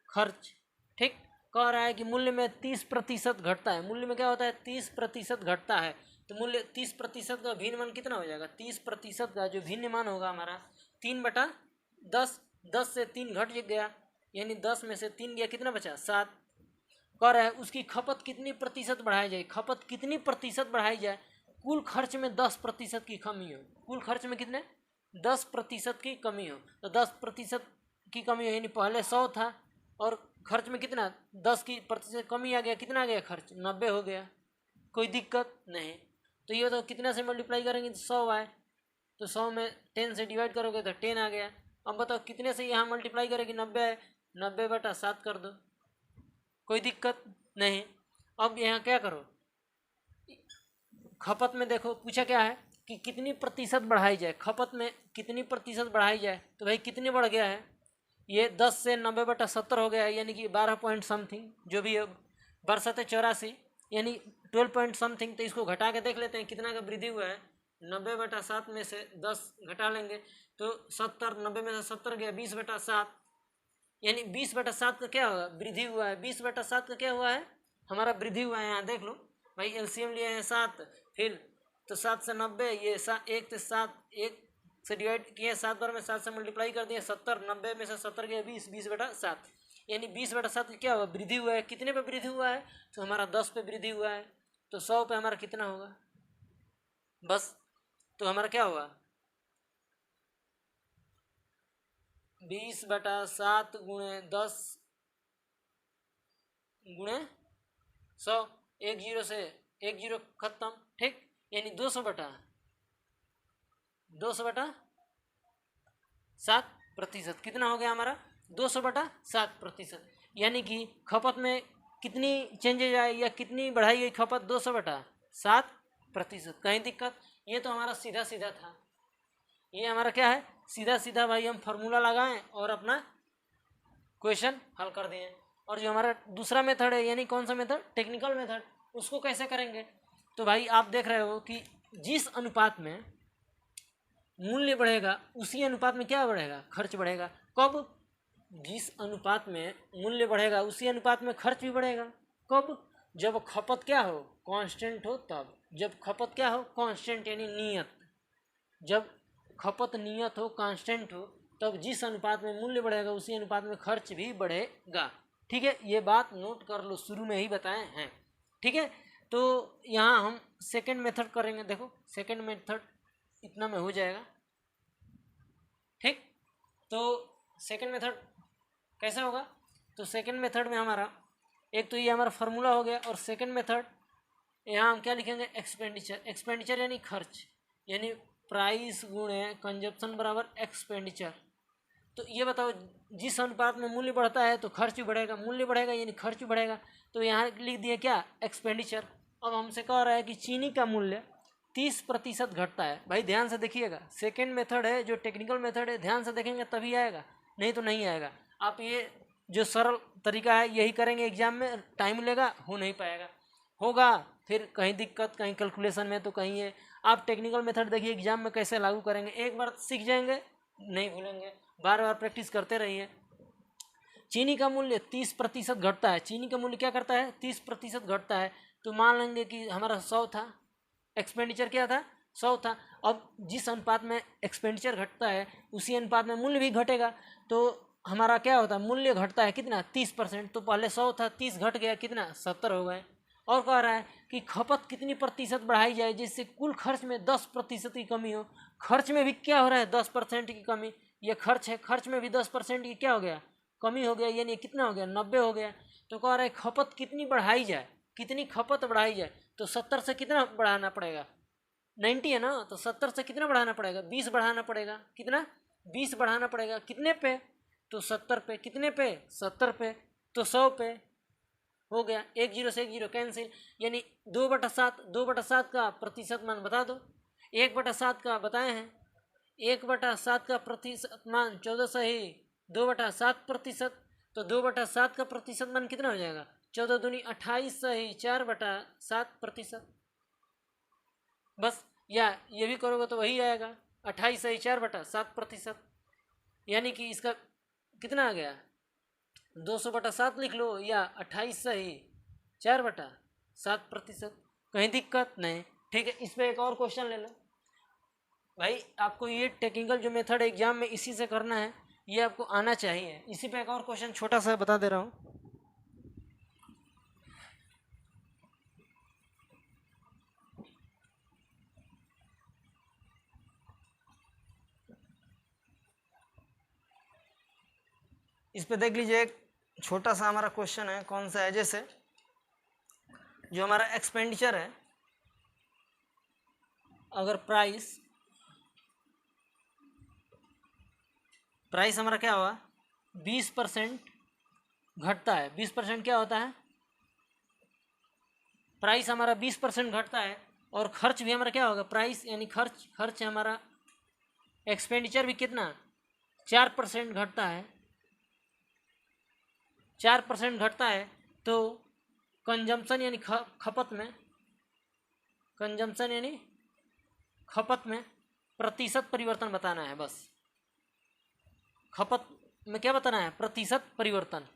खर्च। ठीक, कह रहा है कि मूल्य में 30% घटता है, मूल्य में क्या होता है, 30% घटता है, तो मूल्य 30% का भिन्न मान कितना हो जाएगा, 30% का जो भिन्न मान होगा हमारा 3/10, 10 से 3 घट गया, यानी 10 में से 3 गया, कितना बचा, 7। कह रहा है उसकी खपत कितनी प्रतिशत बढ़ाई जाए, खपत कितनी प्रतिशत बढ़ाई जाए, कुल खर्च में 10% की कमी हो, कुल खर्च में कितने, 10% की कमी हो। तो 10% की कमी हो, यानी पहले 100 था और खर्च में कितना 10% कमी आ गया, कितना आ गया खर्च, 90 हो गया, कोई दिक्कत नहीं। तो ये तो कितना से मल्टीप्लाई करेंगे तो 100 आए, तो 100 में 10 से डिवाइड करोगे तो 10 आ गया। अब बताओ कितने से यहाँ मल्टीप्लाई करेगी, 90 आए, 90/7 कर दो, कोई दिक्कत नहीं। अब यहाँ क्या करो, खपत में देखो पूछा क्या है कि कितनी प्रतिशत बढ़ाई जाए, खपत में कितनी प्रतिशत बढ़ाई जाए, तो भाई कितने बढ़ गया है, ये 10 से 90/70 हो गया है, यानी कि 12 पॉइंट समथिंग, जो भी 12×84 यानी 12 पॉइंट समथिंग। तो इसको घटा के देख लेते हैं कितना का वृद्धि हुआ है, 90/7 में से 10 घटा लेंगे तो 70, 90 में से 70 गया, 20/7, यानी 20/7 का क्या होगा, वृद्धि हुआ है, 20/7 का क्या हुआ है, हमारा वृद्धि हुआ है। यहाँ देख लो भाई, एलसीएम लिए हैं 7, फिर तो 7 से 90, ये 1 से 7, 1 से डिवाइड किए, 7 बार में 7 से मल्टीप्लाई कर दिए, 70, 90 में से 70 गया 20, 20/7, यानी 20/7 क्या हुआ, वृद्धि हुआ है। कितने पे वृद्धि हुआ है, तो हमारा 10 पे वृद्धि हुआ है, तो 100 पे हमारा कितना होगा, बस। तो हमारा क्या हुआ, 20/7 गुणे 10 गुणे 100, 1 0 से 1 0 खत्म, ठीक, यानी 200/7%, कितना हो गया हमारा, 200/7%, यानी कि खपत में कितनी चेंजेज आए या कितनी बढ़ाई गई खपत, 200/7%। कहीं दिक्कत, ये तो हमारा सीधा सीधा था, ये हमारा क्या है, सीधा सीधा भाई हम फार्मूला लगाएं और अपना क्वेश्चन हल कर दिए। और जो हमारा दूसरा मेथड है, यानी कौन सा मेथड, टेक्निकल मेथड, उसको कैसे करेंगे, तो भाई आप देख रहे हो कि जिस अनुपात में मूल्य बढ़ेगा उसी अनुपात में क्या बढ़ेगा, खर्च बढ़ेगा। कब, जिस अनुपात में मूल्य बढ़ेगा उसी अनुपात में खर्च भी बढ़ेगा। कब, जब खपत क्या हो, कांस्टेंट हो तब। जब खपत क्या हो, कांस्टेंट यानी नियत, जब खपत नियत हो, कांस्टेंट हो, तब जिस अनुपात में मूल्य बढ़ेगा उसी अनुपात में खर्च भी बढ़ेगा। ठीक है, ये बात नोट कर लो, शुरू में ही बताए हैं। ठीक है, तो यहाँ हम सेकंड मेथड करेंगे। देखो सेकंड मेथड इतना में हो जाएगा। ठीक, तो सेकंड मेथड कैसे होगा? तो सेकंड मेथड में हमारा एक तो ये हमारा फार्मूला हो गया, और सेकंड मेथड यहाँ हम क्या लिखेंगे? एक्सपेंडिचर। एक्सपेंडिचर यानी खर्च, यानी प्राइस गुणे कंजप्शन बराबर एक्सपेंडिचर। तो ये बताओ, जिस अनुपात में मूल्य बढ़ता है तो खर्च भी बढ़ेगा, मूल्य बढ़ेगा यानी खर्च भी बढ़ेगा। तो यहाँ लिख दिए क्या? एक्सपेंडिचर। अब हमसे कह रहा है कि चीनी का मूल्य 30% घटता है। भाई ध्यान से देखिएगा, सेकेंड मेथड है जो टेक्निकल मेथड है, ध्यान से देखेंगे तभी आएगा, नहीं तो नहीं आएगा। आप ये जो सरल तरीका है यही करेंगे एग्जाम में, टाइम लेगा, हो नहीं पाएगा, होगा फिर कहीं दिक्कत, कहीं कैलकुलेशन में, तो कहीं ये। आप टेक्निकल मेथड देखिए एग्जाम में कैसे लागू करेंगे, एक बार सीख जाएंगे, नहीं भूलेंगे, बार बार प्रैक्टिस करते रहिए। चीनी का मूल्य 30% घटता है। चीनी का मूल्य क्या करता है? 30% घटता है। तो मान लेंगे कि हमारा 100 था, एक्सपेंडिचर क्या था? 100 था। अब जिस अनुपात में एक्सपेंडिचर घटता है उसी अनुपात में मूल्य भी घटेगा। तो हमारा क्या होता है? मूल्य घटता है कितना? 30%। तो पहले 100 था, 30 घट गया, कितना? 70 हो गए। और कह रहा है कि खपत कितनी प्रतिशत बढ़ाई जाए जिससे कुल खर्च में 10% की कमी हो। खर्च में भी क्या हो रहा है? 10% की कमी। ये खर्च है, खर्च में भी 10% की क्या हो गया? कमी हो गया, यानी कितना हो गया? 90 हो गया। तो कह रहा है खपत कितनी बढ़ाई जाए, कितनी खपत बढ़ाई जाए। तो 70 से कितना बढ़ाना पड़ेगा? 90 है ना, तो 70 से कितना बढ़ाना पड़ेगा? 20 बढ़ाना पड़ेगा। कितना? 20 बढ़ाना पड़ेगा। कितने पे? तो 70 पे। कितने पे? 70 पे। तो 100 पे हो गया। 1 0 से 1 0 कैंसिल, यानी 2/7। 2/7 का प्रतिशत मान बता दो। 1/7 का बताए हैं, 1/7 का प्रतिशत मान 1400 ही 2/7%। तो 2/7 का प्रतिशत मान कितना हो जाएगा? 14 दूनी 28 ही 4/7%। बस, या ये भी करोगे तो वही आएगा, 28 ही 4/7%। यानी कि इसका कितना आ गया? 200/7 लिख लो, या 28 ही 4/7%। कहीं दिक्कत नहीं। ठीक है, इस पर एक और क्वेश्चन ले लो। भाई आपको ये टेक्निकल जो मेथड एग्जाम में इसी से करना है, ये आपको आना चाहिए। इसी पे एक और क्वेश्चन छोटा सा बता दे रहा हूँ। इस पे देख लीजिए, एक छोटा सा हमारा क्वेश्चन है। कौन सा है? जैसे जो हमारा एक्सपेंडिचर है, अगर प्राइस हमारा क्या हुआ? 20% घटता है। 20% क्या होता है? प्राइस हमारा 20% घटता है, और खर्च भी हमारा क्या होगा? प्राइस यानी खर्च हमारा, एक्सपेंडिचर भी कितना? 4% घटता है। 4% घटता है। तो कंजम्पशन यानी खपत में, कंजम्पशन यानी खपत में प्रतिशत परिवर्तन बताना है। बस खपत में क्या बताना है? प्रतिशत परिवर्तन।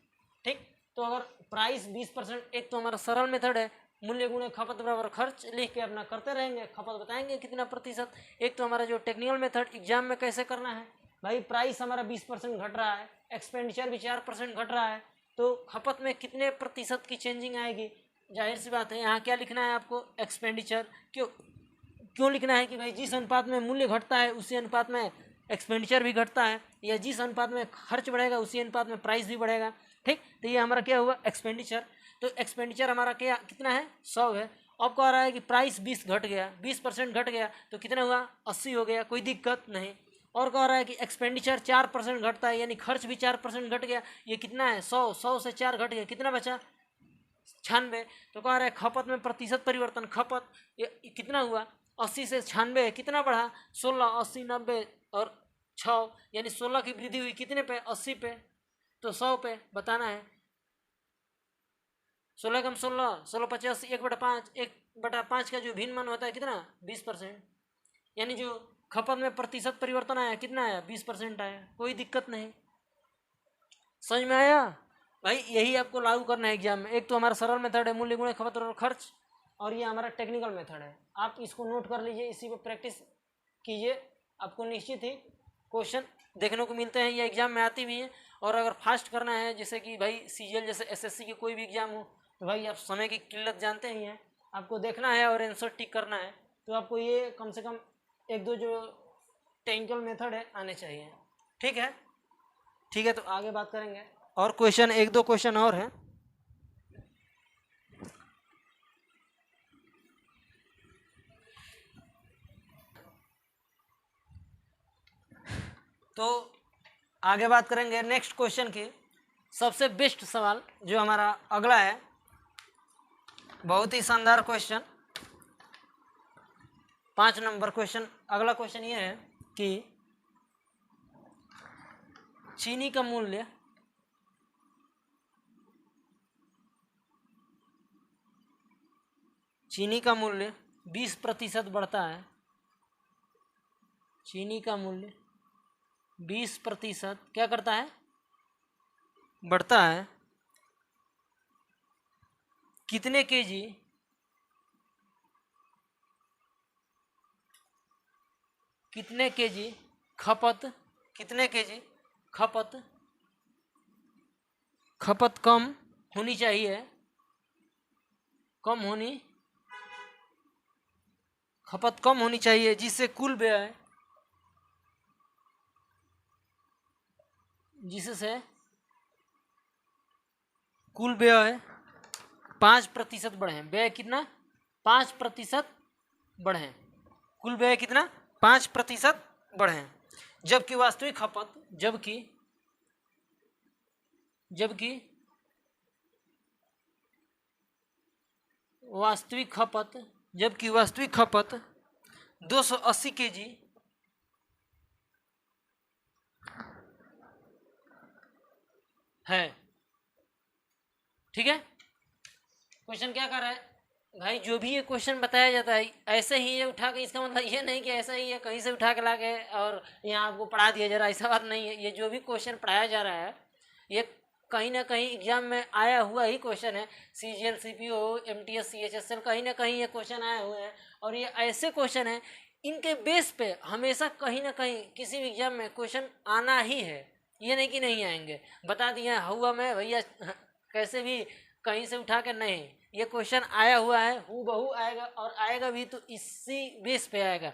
ठीक, तो अगर प्राइस 20%, एक तो हमारा सरल मेथड है, मूल्य गुणे खपत बराबर खर्च, लिख के अपना करते रहेंगे, खपत बताएंगे कितना प्रतिशत। एक तो हमारा जो टेक्निकल मेथड एग्जाम में कैसे करना है, भाई प्राइस हमारा 20% घट रहा है, एक्सपेंडिचर भी 4% घट रहा है, तो खपत में कितने प्रतिशत की चेंजिंग आएगी? जाहिर सी बात है, यहाँ क्या लिखना है आपको? एक्सपेंडिचर। क्यों लिखना है कि भाई जिस अनुपात में मूल्य घटता है उसी अनुपात में एक्सपेंडिचर भी घटता है, या जिस अनुपात में खर्च बढ़ेगा उसी अनुपात में प्राइस भी बढ़ेगा। ठीक, तो ये हमारा क्या हुआ? एक्सपेंडिचर। तो एक्सपेंडिचर हमारा क्या कितना है? 100 है। अब कह रहा है कि प्राइस 20 घट गया, 20% घट गया, तो कितना हुआ? 80 हो गया, कोई दिक्कत नहीं। और कह रहा है कि एक्सपेंडिचर 4% घटता है, यानी खर्च भी 4% घट गया। ये कितना है? 100 से 4 घट गया, कितना बचा? 96। तो कह रहा है खपत में प्रतिशत परिवर्तन, खपत ये कितना हुआ? 80 से 96 कितना बढ़ा? 16। 80 90 और 6, यानी 16 की वृद्धि हुई कितने पे? 80 पे। तो 100 पे बताना है। 16 कम 16, 16 50, 1/5। 1/5 का जो भिन्न मान होता है कितना? 20%। यानी जो खपत में प्रतिशत परिवर्तन आया कितना आया? 20% आया, कोई दिक्कत नहीं। समझ में आया? भाई यही आपको लागू करना है एग्जाम में। एक तो हमारा सरल मेथड है, मूल्य गुणे खपत और खर्च, और ये हमारा टेक्निकल मेथड है। आप इसको नोट कर लीजिए, इसी पे प्रैक्टिस कीजिए, आपको निश्चित ही क्वेश्चन देखने को मिलते हैं, ये एग्ज़ाम में आती भी हैं। और अगर फास्ट करना है, जैसे कि भाई सीजीएल जैसे एसएससी की कोई भी एग्ज़ाम हो, तो भाई आप समय की किल्लत जानते ही हैं, आपको देखना है और आंसर टिक करना है, तो आपको ये कम से कम एक दो जो टेक्निकल मेथड है आने चाहिए। ठीक है, ठीक है, तो आगे बात करेंगे। और क्वेश्चन, एक दो क्वेश्चन और हैं। तो आगे बात करेंगे नेक्स्ट क्वेश्चन की। सबसे बेस्ट सवाल जो हमारा अगला है, बहुत ही शानदार क्वेश्चन, 5 नंबर क्वेश्चन। अगला क्वेश्चन ये है कि चीनी का मूल्य चीनी का मूल्य 20% बढ़ता है। चीनी का मूल्य 20% क्या करता है? बढ़ता है। कितने केजी खपत कम होनी चाहिए, खपत कम होनी चाहिए, जिससे कुल व्यय जिससे कुल व्यय 5% बढ़े। व्यय कितना? 5% बढ़े। कुल व्यय कितना? 5% बढ़े। जबकि वास्तविक खपत वास्तविक खपत 280 केजी है। ठीक है, क्वेश्चन क्या कर रहा है भाई? जो भी ये क्वेश्चन बताया जाता है ऐसे ही ये उठा के, इसका मतलब ये नहीं कि ऐसा ही है कहीं से उठा के ला के और यहाँ आपको पढ़ा दिया जा रहा है, ऐसा बात नहीं है। ये जो भी क्वेश्चन पढ़ाया जा रहा है ये कहीं ना कहीं एग्जाम में आया हुआ ही क्वेश्चन है। सीजीएल, सीपीओ, एमटीएस, सीएचएसएल, कहीं ना कहीं ये क्वेश्चन आए हुए हैं। और ये ऐसे क्वेश्चन हैं, इनके बेस पे हमेशा कहीं ना कहीं किसी भी एग्जाम में क्वेश्चन आना ही है, ये नहीं कि नहीं आएंगे। बता दिया हुआ मैं भैया, कैसे भी कहीं से उठा के नहीं, ये क्वेश्चन आया हुआ है, हूबहू आएगा और आएगा भी तो इसी बेस पे आएगा।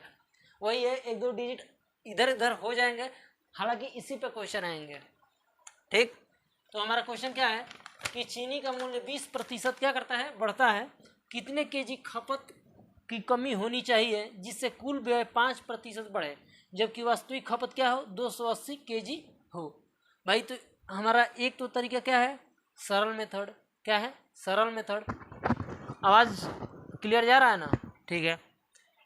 वही है, एक दो डिजिट इधर उधर हो जाएंगे, हालांकि इसी पे क्वेश्चन आएंगे। ठीक, तो हमारा क्वेश्चन क्या है कि चीनी का मूल्य 20% क्या करता है? बढ़ता है। कितने केजी खपत की कमी होनी चाहिए जिससे कुल व्यय 5% बढ़े, जबकि वास्तविक खपत क्या हो? 280 केजी हो। भाई तो हमारा एक तो तरीका क्या है? सरल मेथड। क्या है? सरल मेथड। आवाज़ क्लियर जा रहा है ना? ठीक है,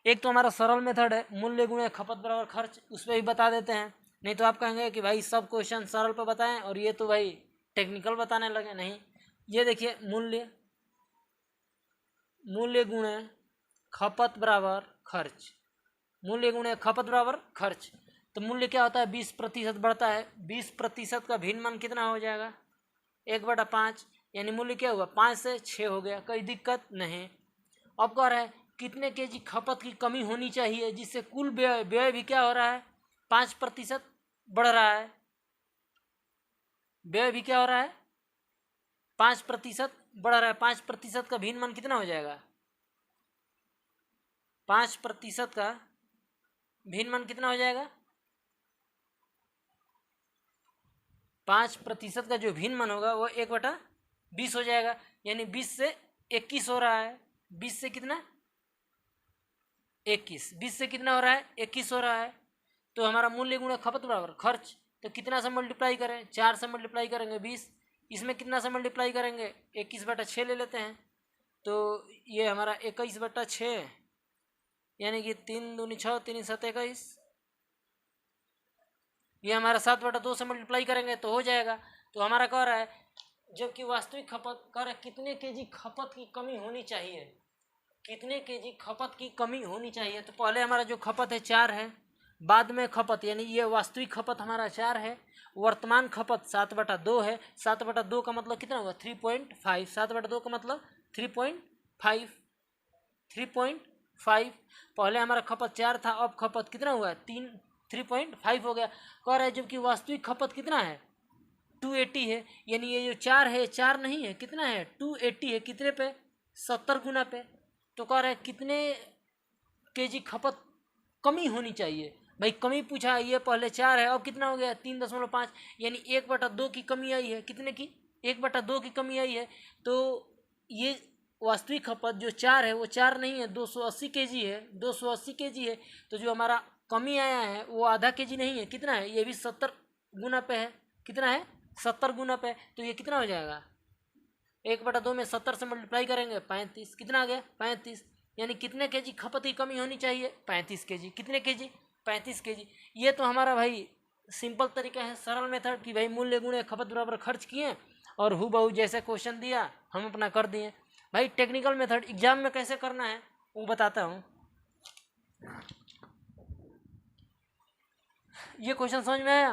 एक तो हमारा सरल मेथड है, मूल्य गुणे खपत बराबर खर्च, उस पर भी बता देते हैं। नहीं तो आप कहेंगे कि भाई सब क्वेश्चन सरल पर बताएं और ये तो भाई टेक्निकल बताने लगे। नहीं, ये देखिए, मूल्य गुणे खपत बराबर खर्च, मूल्य गुणे खपत बराबर खर्च। तो मूल्य क्या होता है? 20% बढ़ता है। 20% का भिन्न मान कितना हो जाएगा? 1/5, यानी मूल्य क्या हुआ? 5 से 6 हो गया, कोई दिक्कत नहीं। अब कह रहा है कितने केजी खपत की कमी होनी चाहिए जिससे कुल व्यय भी क्या हो रहा है? 5% बढ़ रहा है। व्यय भी क्या हो रहा है? 5% बढ़ रहा है। 5% का भिन्न मान कितना हो जाएगा? 5% का भिन्न मान कितना हो जाएगा? 5% का जो भिन्न मान होगा वो 1/20 हो जाएगा, यानी 20 से 21 हो रहा है। 20 से कितना? 21। 20 से कितना हो रहा है? 21 हो रहा है। तो हमारा मूल्य गुणा खपत बराबर खर्च, तो कितना से मल्टीप्लाई करें? 4 से मल्टीप्लाई करेंगे 20, इसमें कितना से मल्टीप्लाई करेंगे? 21/6 ले लेते हैं, तो ये हमारा 21/6, यानी कि 3 दूनी 6, 3 7 21। ये हमारा 7/2 से मल्टीप्लाई करेंगे तो हो जाएगा। तो हमारा कह रहा है जबकि वास्तविक खपत कह रहा है कितने केजी खपत की कमी होनी चाहिए, कितने केजी खपत की कमी होनी चाहिए। तो पहले हमारा जो खपत है 4 है, बाद में खपत यानी ये वास्तविक खपत हमारा 4 है, वर्तमान खपत 7/2 है। 7/2 का मतलब कितना हुआ? 3.5। 7/2 का मतलब 3.5। 3.5। पहले हमारा खपत 4 था, अब खपत कितना हुआ? 3.5 हो गया। कह रहा है जबकि वास्तविक खपत कितना है 280 है, यानी ये जो 4 है 4 नहीं है, कितना है 280 है, कितने पे 70 गुना पे। तो कह रहा है कितने केजी खपत कमी होनी चाहिए। भाई कमी पूछा है, ये पहले 4 है, अब कितना हो गया 3.5, यानी 1/2 की कमी आई है। कितने की 1/2 की कमी आई है। तो ये वास्तविक खपत जो 4 है वो 4 नहीं है, 280 केजी है, 280 केजी है। तो जो हमारा कमी आया है वो आधा केजी नहीं है, कितना है, ये भी 70 गुना पे है। कितना है 70 गुना पे। तो ये कितना हो जाएगा 1/2 में 70 से मल्टीप्लाई करेंगे 35, कितना आ गया 35, यानी कितने केजी खपत की कमी होनी चाहिए 35 केजी। कितने केजी 35 केजी। ये तो हमारा भाई सिंपल तरीका है, सरल मेथड कि भाई मूल्य गुणे खपत बराबर खर्च किए और हूबहू जैसे क्वेश्चन दिया हम अपना कर दिए। भाई टेक्निकल मेथड एग्जाम में कैसे करना है वो बताता हूँ। ये क्वेश्चन समझ में आया।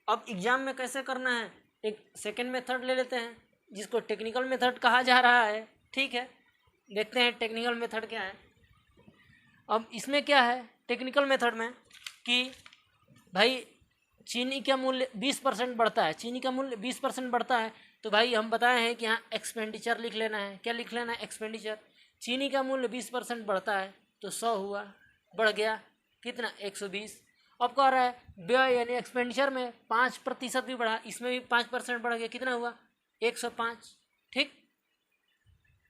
अब एग्जाम में कैसे करना है, एक सेकंड मेथड ले लेते हैं जिसको टेक्निकल मेथड कहा जा रहा है। ठीक है, देखते हैं टेक्निकल मेथड क्या है। अब इसमें क्या है टेक्निकल मेथड में कि भाई चीनी का मूल्य 20% बढ़ता है, चीनी का मूल्य 20% बढ़ता है। तो भाई हम बताए हैं कि यहाँ एक्सपेंडिचर लिख लेना है। क्या लिख लेना है एक्सपेंडिचर। चीनी का मूल्य 20% बढ़ता है तो 100 हुआ, बढ़ गया कितना 120। अब कह रहा है व्यय यानी एक्सपेंडिचर में 5% भी बढ़ा, इसमें भी 5% बढ़ गया, कितना हुआ 105। ठीक,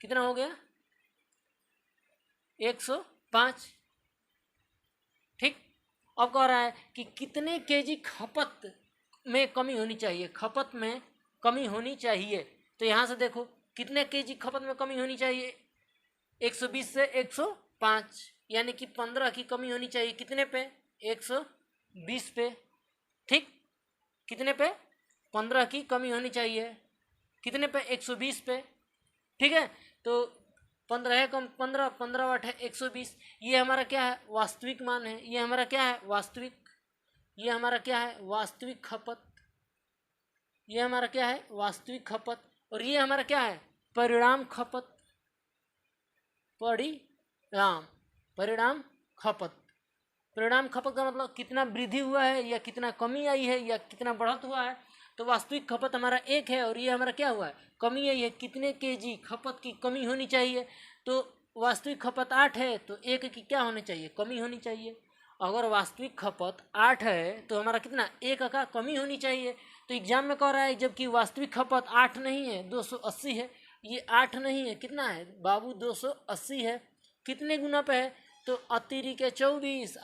कितना हो गया 105। ठीक, अब कह रहा है कि कितने केजी खपत में कमी होनी चाहिए, खपत में कमी होनी चाहिए। तो यहाँ से देखो कितने केजी खपत में कमी होनी चाहिए 120 से 105, यानी कि 15 की कमी होनी चाहिए। कितने पे 120 पे। ठीक, कितने पे 15 की कमी होनी चाहिए, कितने पे 120 पे। ठीक है, तो 15 है कम 15, 15 है 120। ये हमारा क्या है वास्तविक मान है, ये हमारा क्या है वास्तविक, ये हमारा क्या है वास्तविक खपत, ये हमारा क्या है वास्तविक खपत। और ये हमारा क्या है परिणाम खपत, परिणाम, परिणाम खपत। परिणाम खपत का मतलब कितना वृद्धि हुआ है या कितना कमी आई है या कितना बढ़त हुआ है। तो वास्तविक खपत हमारा 1 है और ये हमारा क्या हुआ है कमी आई है। कितने केजी खपत की कमी होनी चाहिए। तो वास्तविक खपत 8 है तो 1 की क्या होनी चाहिए कमी होनी चाहिए। अगर वास्तविक खपत 8 है तो हमारा कितना 1 का कमी होनी चाहिए। तो एग्जाम में कह रहा है जबकि वास्तविक खपत 8 नहीं है 280 है, ये 8 नहीं है, कितना है बाबू 280 है। कितने गुना पे है तो अतिरिक्त 24,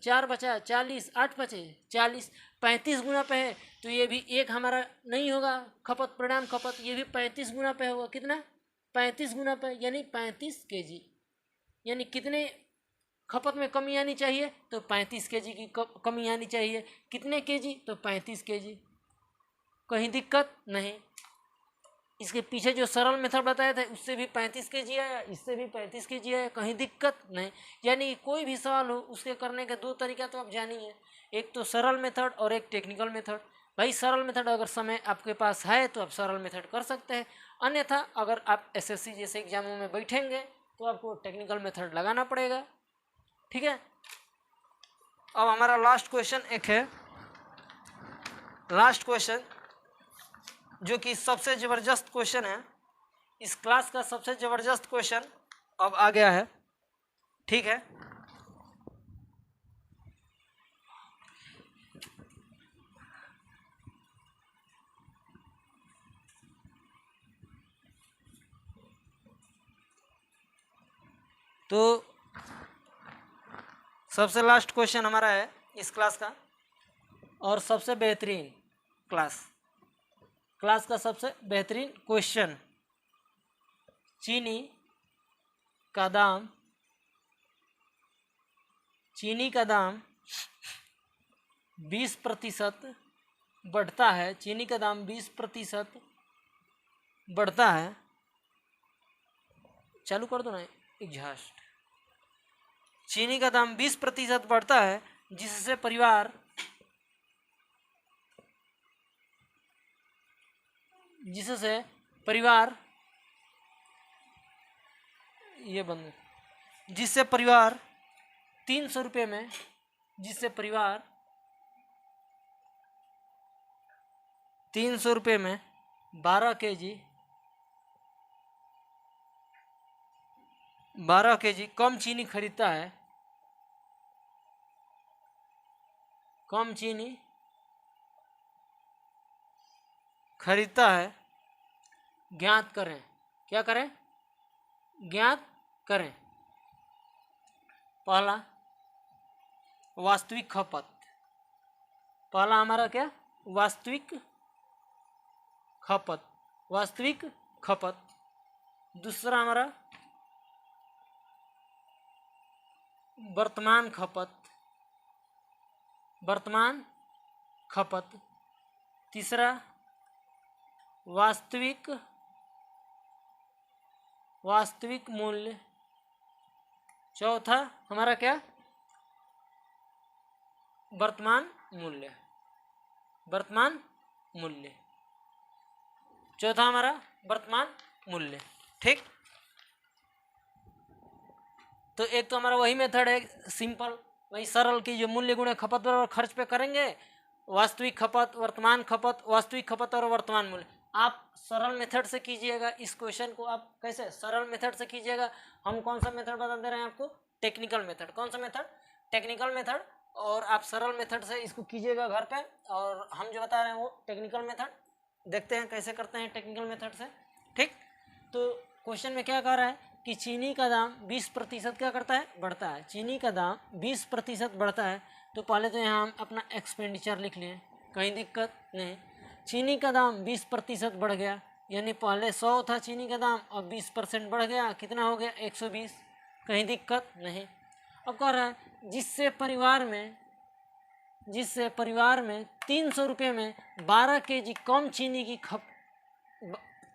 4 बचा 40, 8 बचे 40, 35 गुना पे है। तो ये भी 1 हमारा नहीं होगा खपत परिणाम खपत, ये भी 35 गुना पे होगा। कितना 35 गुना पे, यानी 35 केजी। यानी कितने खपत में कमी आनी चाहिए तो 35 केजी की कमी आनी चाहिए। कितने केजी तो 35 केजी। कहीं दिक्कत नहीं। इसके पीछे जो सरल मेथड बताया था उससे भी 35 केजी आया, इससे भी 35 केजी आया, कहीं दिक्कत नहीं। यानी कोई भी सवाल हो उसके करने के 2 तरीका तो आप जानिए, एक तो सरल मेथड और एक टेक्निकल मेथड। भाई सरल मेथड अगर समय आपके पास है तो आप सरल मेथड कर सकते हैं, अन्यथा अगर आप एसएससी जैसे एग्जामों में बैठेंगे तो आपको टेक्निकल मेथड लगाना पड़ेगा। ठीक है, अब हमारा लास्ट क्वेश्चन एक है, लास्ट क्वेश्चन जो कि सबसे ज़बरदस्त क्वेश्चन है, इस क्लास का सबसे ज़बरदस्त क्वेश्चन अब आ गया है। ठीक है, तो सबसे लास्ट क्वेश्चन हमारा है इस क्लास का और सबसे बेहतरीन क्लास का सबसे बेहतरीन क्वेश्चन। चीनी का दाम 20% बढ़ता है, चीनी का दाम 20% बढ़ता है। चालू कर दो ना एग्जॉस्ट। चीनी का दाम 20% बढ़ता है जिससे परिवार ये बंद, जिससे परिवार 300 रुपये में, जिससे परिवार 300 रुपये में 12 केजी कम चीनी खरीदता है, कम चीनी खरीदता है, ज्ञात करें। क्या करें? ज्ञात करें। पहला वास्तविक खपत, पहला हमारा क्या? वास्तविक खपत, वास्तविक खपत। दूसरा हमारा वर्तमान खपत, वर्तमान खपत। तीसरा वास्तविक मूल्य। चौथा हमारा क्या? वर्तमान मूल्य, वर्तमान मूल्य। चौथा हमारा वर्तमान मूल्य। ठीक, तो एक तो हमारा वही मेथड है सिंपल, वही सरल की जो मूल्य गुणे खपत और खर्च पे करेंगे, वास्तविक खपत, वर्तमान खपत, वास्तविक खपत और वर्तमान मूल्य। आप सरल मेथड से कीजिएगा इस क्वेश्चन को। आप कैसे? सरल मेथड से कीजिएगा। हम कौन सा मेथड बता दे रहे हैं आपको? Technical method. कौन सा मेथड? Technical method. और आप सरल मेथड से इसको कीजिएगा घर पे, और हम जो बता रहे हैं वो टेक्निकल मेथड। देखते हैं कैसे करते हैं टेक्निकल मेथड से। ठीक, तो क्वेश्चन में क्या कह रहा है कि चीनी का दाम 20% क्या करता है? बढ़ता है। चीनी का दाम 20% बढ़ता है। तो पहले तो यहाँ हम अपना एक्सपेंडिचर लिख लें, कहीं दिक्कत नहीं। चीनी का दाम 20% बढ़ गया, यानी पहले 100 था चीनी का दाम, अब 20% बढ़ गया, कितना हो गया? 120। कहीं दिक्कत नहीं। अब कह रहा है जिससे परिवार में 300 रुपये में 12 केजी कम चीनी की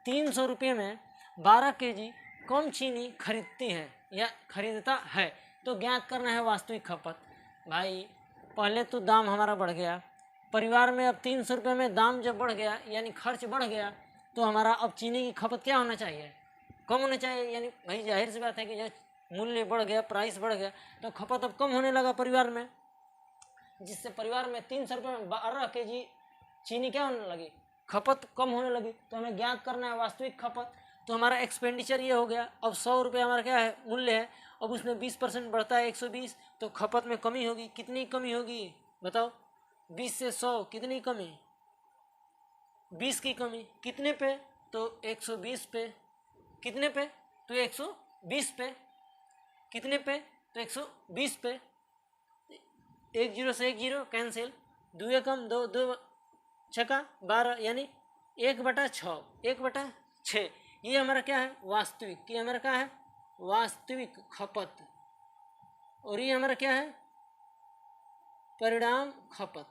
300 रुपये में 12 केजी कम चीनी खरीदती है या खरीदता है, तो ज्ञात करना है वास्तविक खपत। भाई पहले तो दाम हमारा बढ़ गया, परिवार में अब 300 रुपये में दाम जब बढ़ गया यानी खर्च बढ़ गया, तो हमारा अब चीनी की खपत क्या होना चाहिए? कम होना चाहिए। यानी भाई जाहिर सी बात है कि जब मूल्य बढ़ गया, प्राइस बढ़ गया, तो खपत अब कम होने लगा परिवार में, जिससे परिवार में 300 रुपये में 12 केजी चीनी क्या होने लगी? खपत कम होने लगी। तो हमें ज्ञात करना है वास्तविक खपत। तो हमारा एक्सपेंडिचर ये हो गया। अब 100 रुपये हमारा क्या है? मूल्य है। अब उसमें 20% बढ़ता है 120, तो खपत में कमी होगी। कितनी कमी होगी बताओ? 20 से 100 कितनी कमी? 20 की कमी। कितने पे? तो 120 पे। कितने पे? तो 120 पे। कितने पे? तो 120 पे। 1 जीरो से 1 जीरो कैंसिल, 2 एकम 2, 2 छक्का 12, यानी 1/6, 1/6। ये हमारा क्या है? वास्तविक। ये हमारा क्या है? वास्तविक खपत। और ये हमारा क्या है? परिणाम खपत।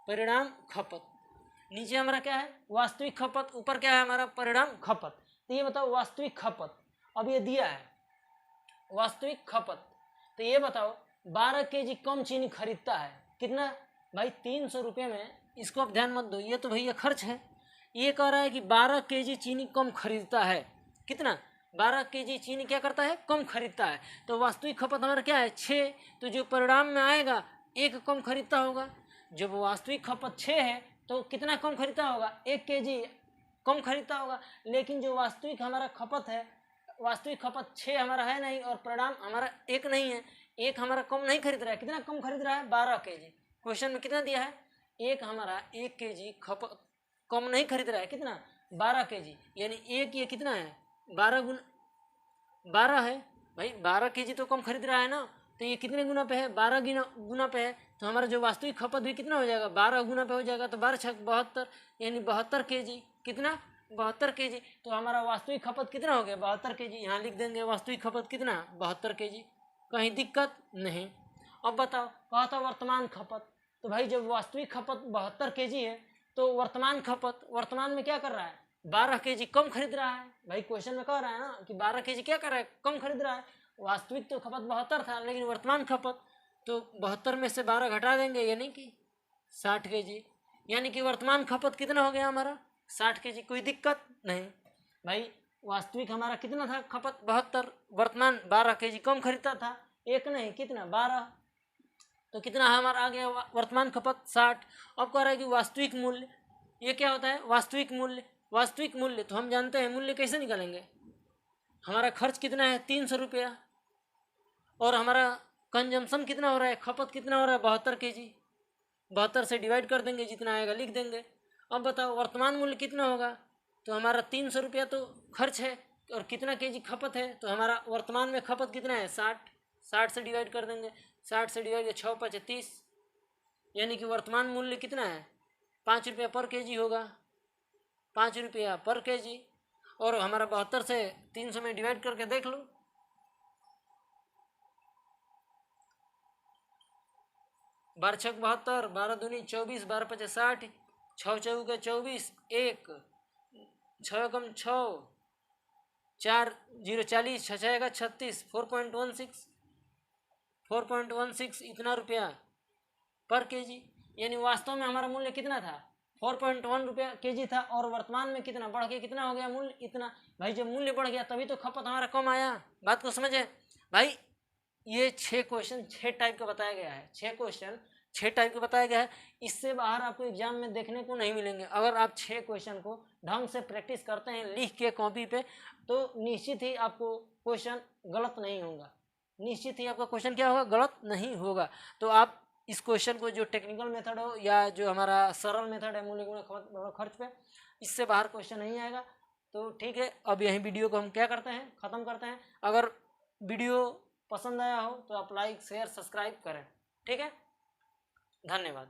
परिणाम खपत। नीचे हमारा क्या है? वास्तविक खपत। ऊपर क्या है हमारा? परिणाम खपत। तो ये बताओ वास्तविक खपत। अब ये दिया है वास्तविक खपत, तो ये बताओ 12 केजी कम चीनी खरीदता है, कितना? भाई 300 रुपये में। इसको अब ध्यान मत दो, ये तो भैया खर्च है। ये कह रहा है कि 12 केजी चीनी कम खरीदता है। कितना? 12 केजी चीनी क्या करता है? कम खरीदता है। तो वास्तविक खपत हमारा क्या है? 6। तो जो परिणाम में आएगा 1 कम खरीदता होगा। जब वास्तविक खपत 6 है तो कितना कम खरीदता होगा? 1 केजी कम खरीदता होगा। लेकिन जो वास्तविक हमारा खपत है, वास्तविक खपत 6 हमारा है नहीं, और परिणाम हमारा 1 नहीं है। 1 हमारा कम नहीं खरीद रहा है। कितना कम खरीद रहा है? 12 केजी। क्वेश्चन में कितना दिया है? 1 हमारा 1 केजी खपत कम नहीं खरीद रहा है। कितना? 12 केजी। यानी 1 ये कितना है? 12 है। भाई 12 केजी तो कम खरीद रहा है ना, तो ये कितने गुना पे है? 12 गुना पे है। तो हमारा जो वास्तविक खपत भी कितना हो जाएगा? 12 गुना पे हो जाएगा। तो 12 छक 72, यानी 72 केजी। कितना? 72 केजी। तो हमारा वास्तविक खपत कितना हो गया? 72 केजी। यहाँ लिख देंगे वास्तविक खपत कितना? 72 केजी। कहीं दिक्कत नहीं। अब बताओ, कहा था वर्तमान खपत। तो भाई जब वास्तविक खपत 72 केजी है, तो वर्तमान खपत, वर्तमान में क्या कर रहा है? 12 केजी कम खरीद रहा है। भाई क्वेश्चन में कह रहा है ना कि 12 केजी क्या कर रहा है? कम खरीद रहा है। वास्तविक तो खपत 72 था, लेकिन वर्तमान खपत, तो 72 में से 12 घटा देंगे, यानी कि 60 केजी। यानी कि वर्तमान खपत कितना हो गया हमारा? 60 केजी। कोई दिक्कत नहीं। भाई वास्तविक हमारा कितना था? खपत 72, वर्तमान 12 केजी कम खरीदता था। 1 नहीं, कितना? 12। तो कितना हमारा आ गया? वर्तमान खपत 60। अब कह रहा है कि वास्तविक मूल्य, ये क्या होता है? वास्तविक मूल्य। वास्तविक मूल्य तो हम जानते हैं, मूल्य कैसे निकालेंगे? हमारा खर्च कितना है? 300 रुपया, और हमारा कंजम्पशन कितना हो रहा है, खपत कितना हो रहा है? 72 kg। 72 से डिवाइड कर देंगे, जितना आएगा लिख देंगे। अब बताओ वर्तमान मूल्य कितना होगा? तो हमारा 300 रुपया तो खर्च है, और कितना केजी खपत है? तो हमारा वर्तमान में खपत कितना है? 60। 60 से डिवाइड कर देंगे, 60 से डिवाइड 6 × 5 = 30, यानी कि वर्तमान मूल्य कितना है? 5 रुपया पर केजी होगा, 5 रुपया पर केजी। और हमारा 72 से 300 में डिवाइड करके देख लो, 12 × 6 = 72, 12 दूनी 24, 12 × 5 = 60, 6 × 4 = 24, 1 6 × 6 4 0 40, 6 6 = 36, 4.16, 4.16 इतना रुपया पर केजी। यानी वास्तव में हमारा मूल्य कितना था? 4.1 रुपया केजी था, और वर्तमान में कितना बढ़ के कितना हो गया मूल्य? इतना। भाई जब मूल्य बढ़ गया तभी तो खपत हमारा कम आया। बात को समझे भाई? ये 6 क्वेश्चन 6 टाइप का बताया गया है, 6 क्वेश्चन 6 टाइप का बताया गया है। इससे बाहर आपको एग्जाम में देखने को नहीं मिलेंगे। अगर आप 6 क्वेश्चन को ढंग से प्रैक्टिस करते हैं लिख के कॉपी पे, तो निश्चित ही आपको क्वेश्चन गलत नहीं होगा। निश्चित ही आपका क्वेश्चन क्या होगा? गलत नहीं होगा। तो आप इस क्वेश्चन को, जो टेक्निकल मेथड हो या जो हमारा सरल मेथड है मूल्य गुणा खपत खर्च पे, इससे बाहर क्वेश्चन नहीं आएगा। तो ठीक है, अब यही वीडियो को हम क्या करते हैं, ख़त्म करते हैं। अगर वीडियो पसंद आया हो तो आप लाइक शेयर सब्सक्राइब करें। ठीक है, धन्यवाद।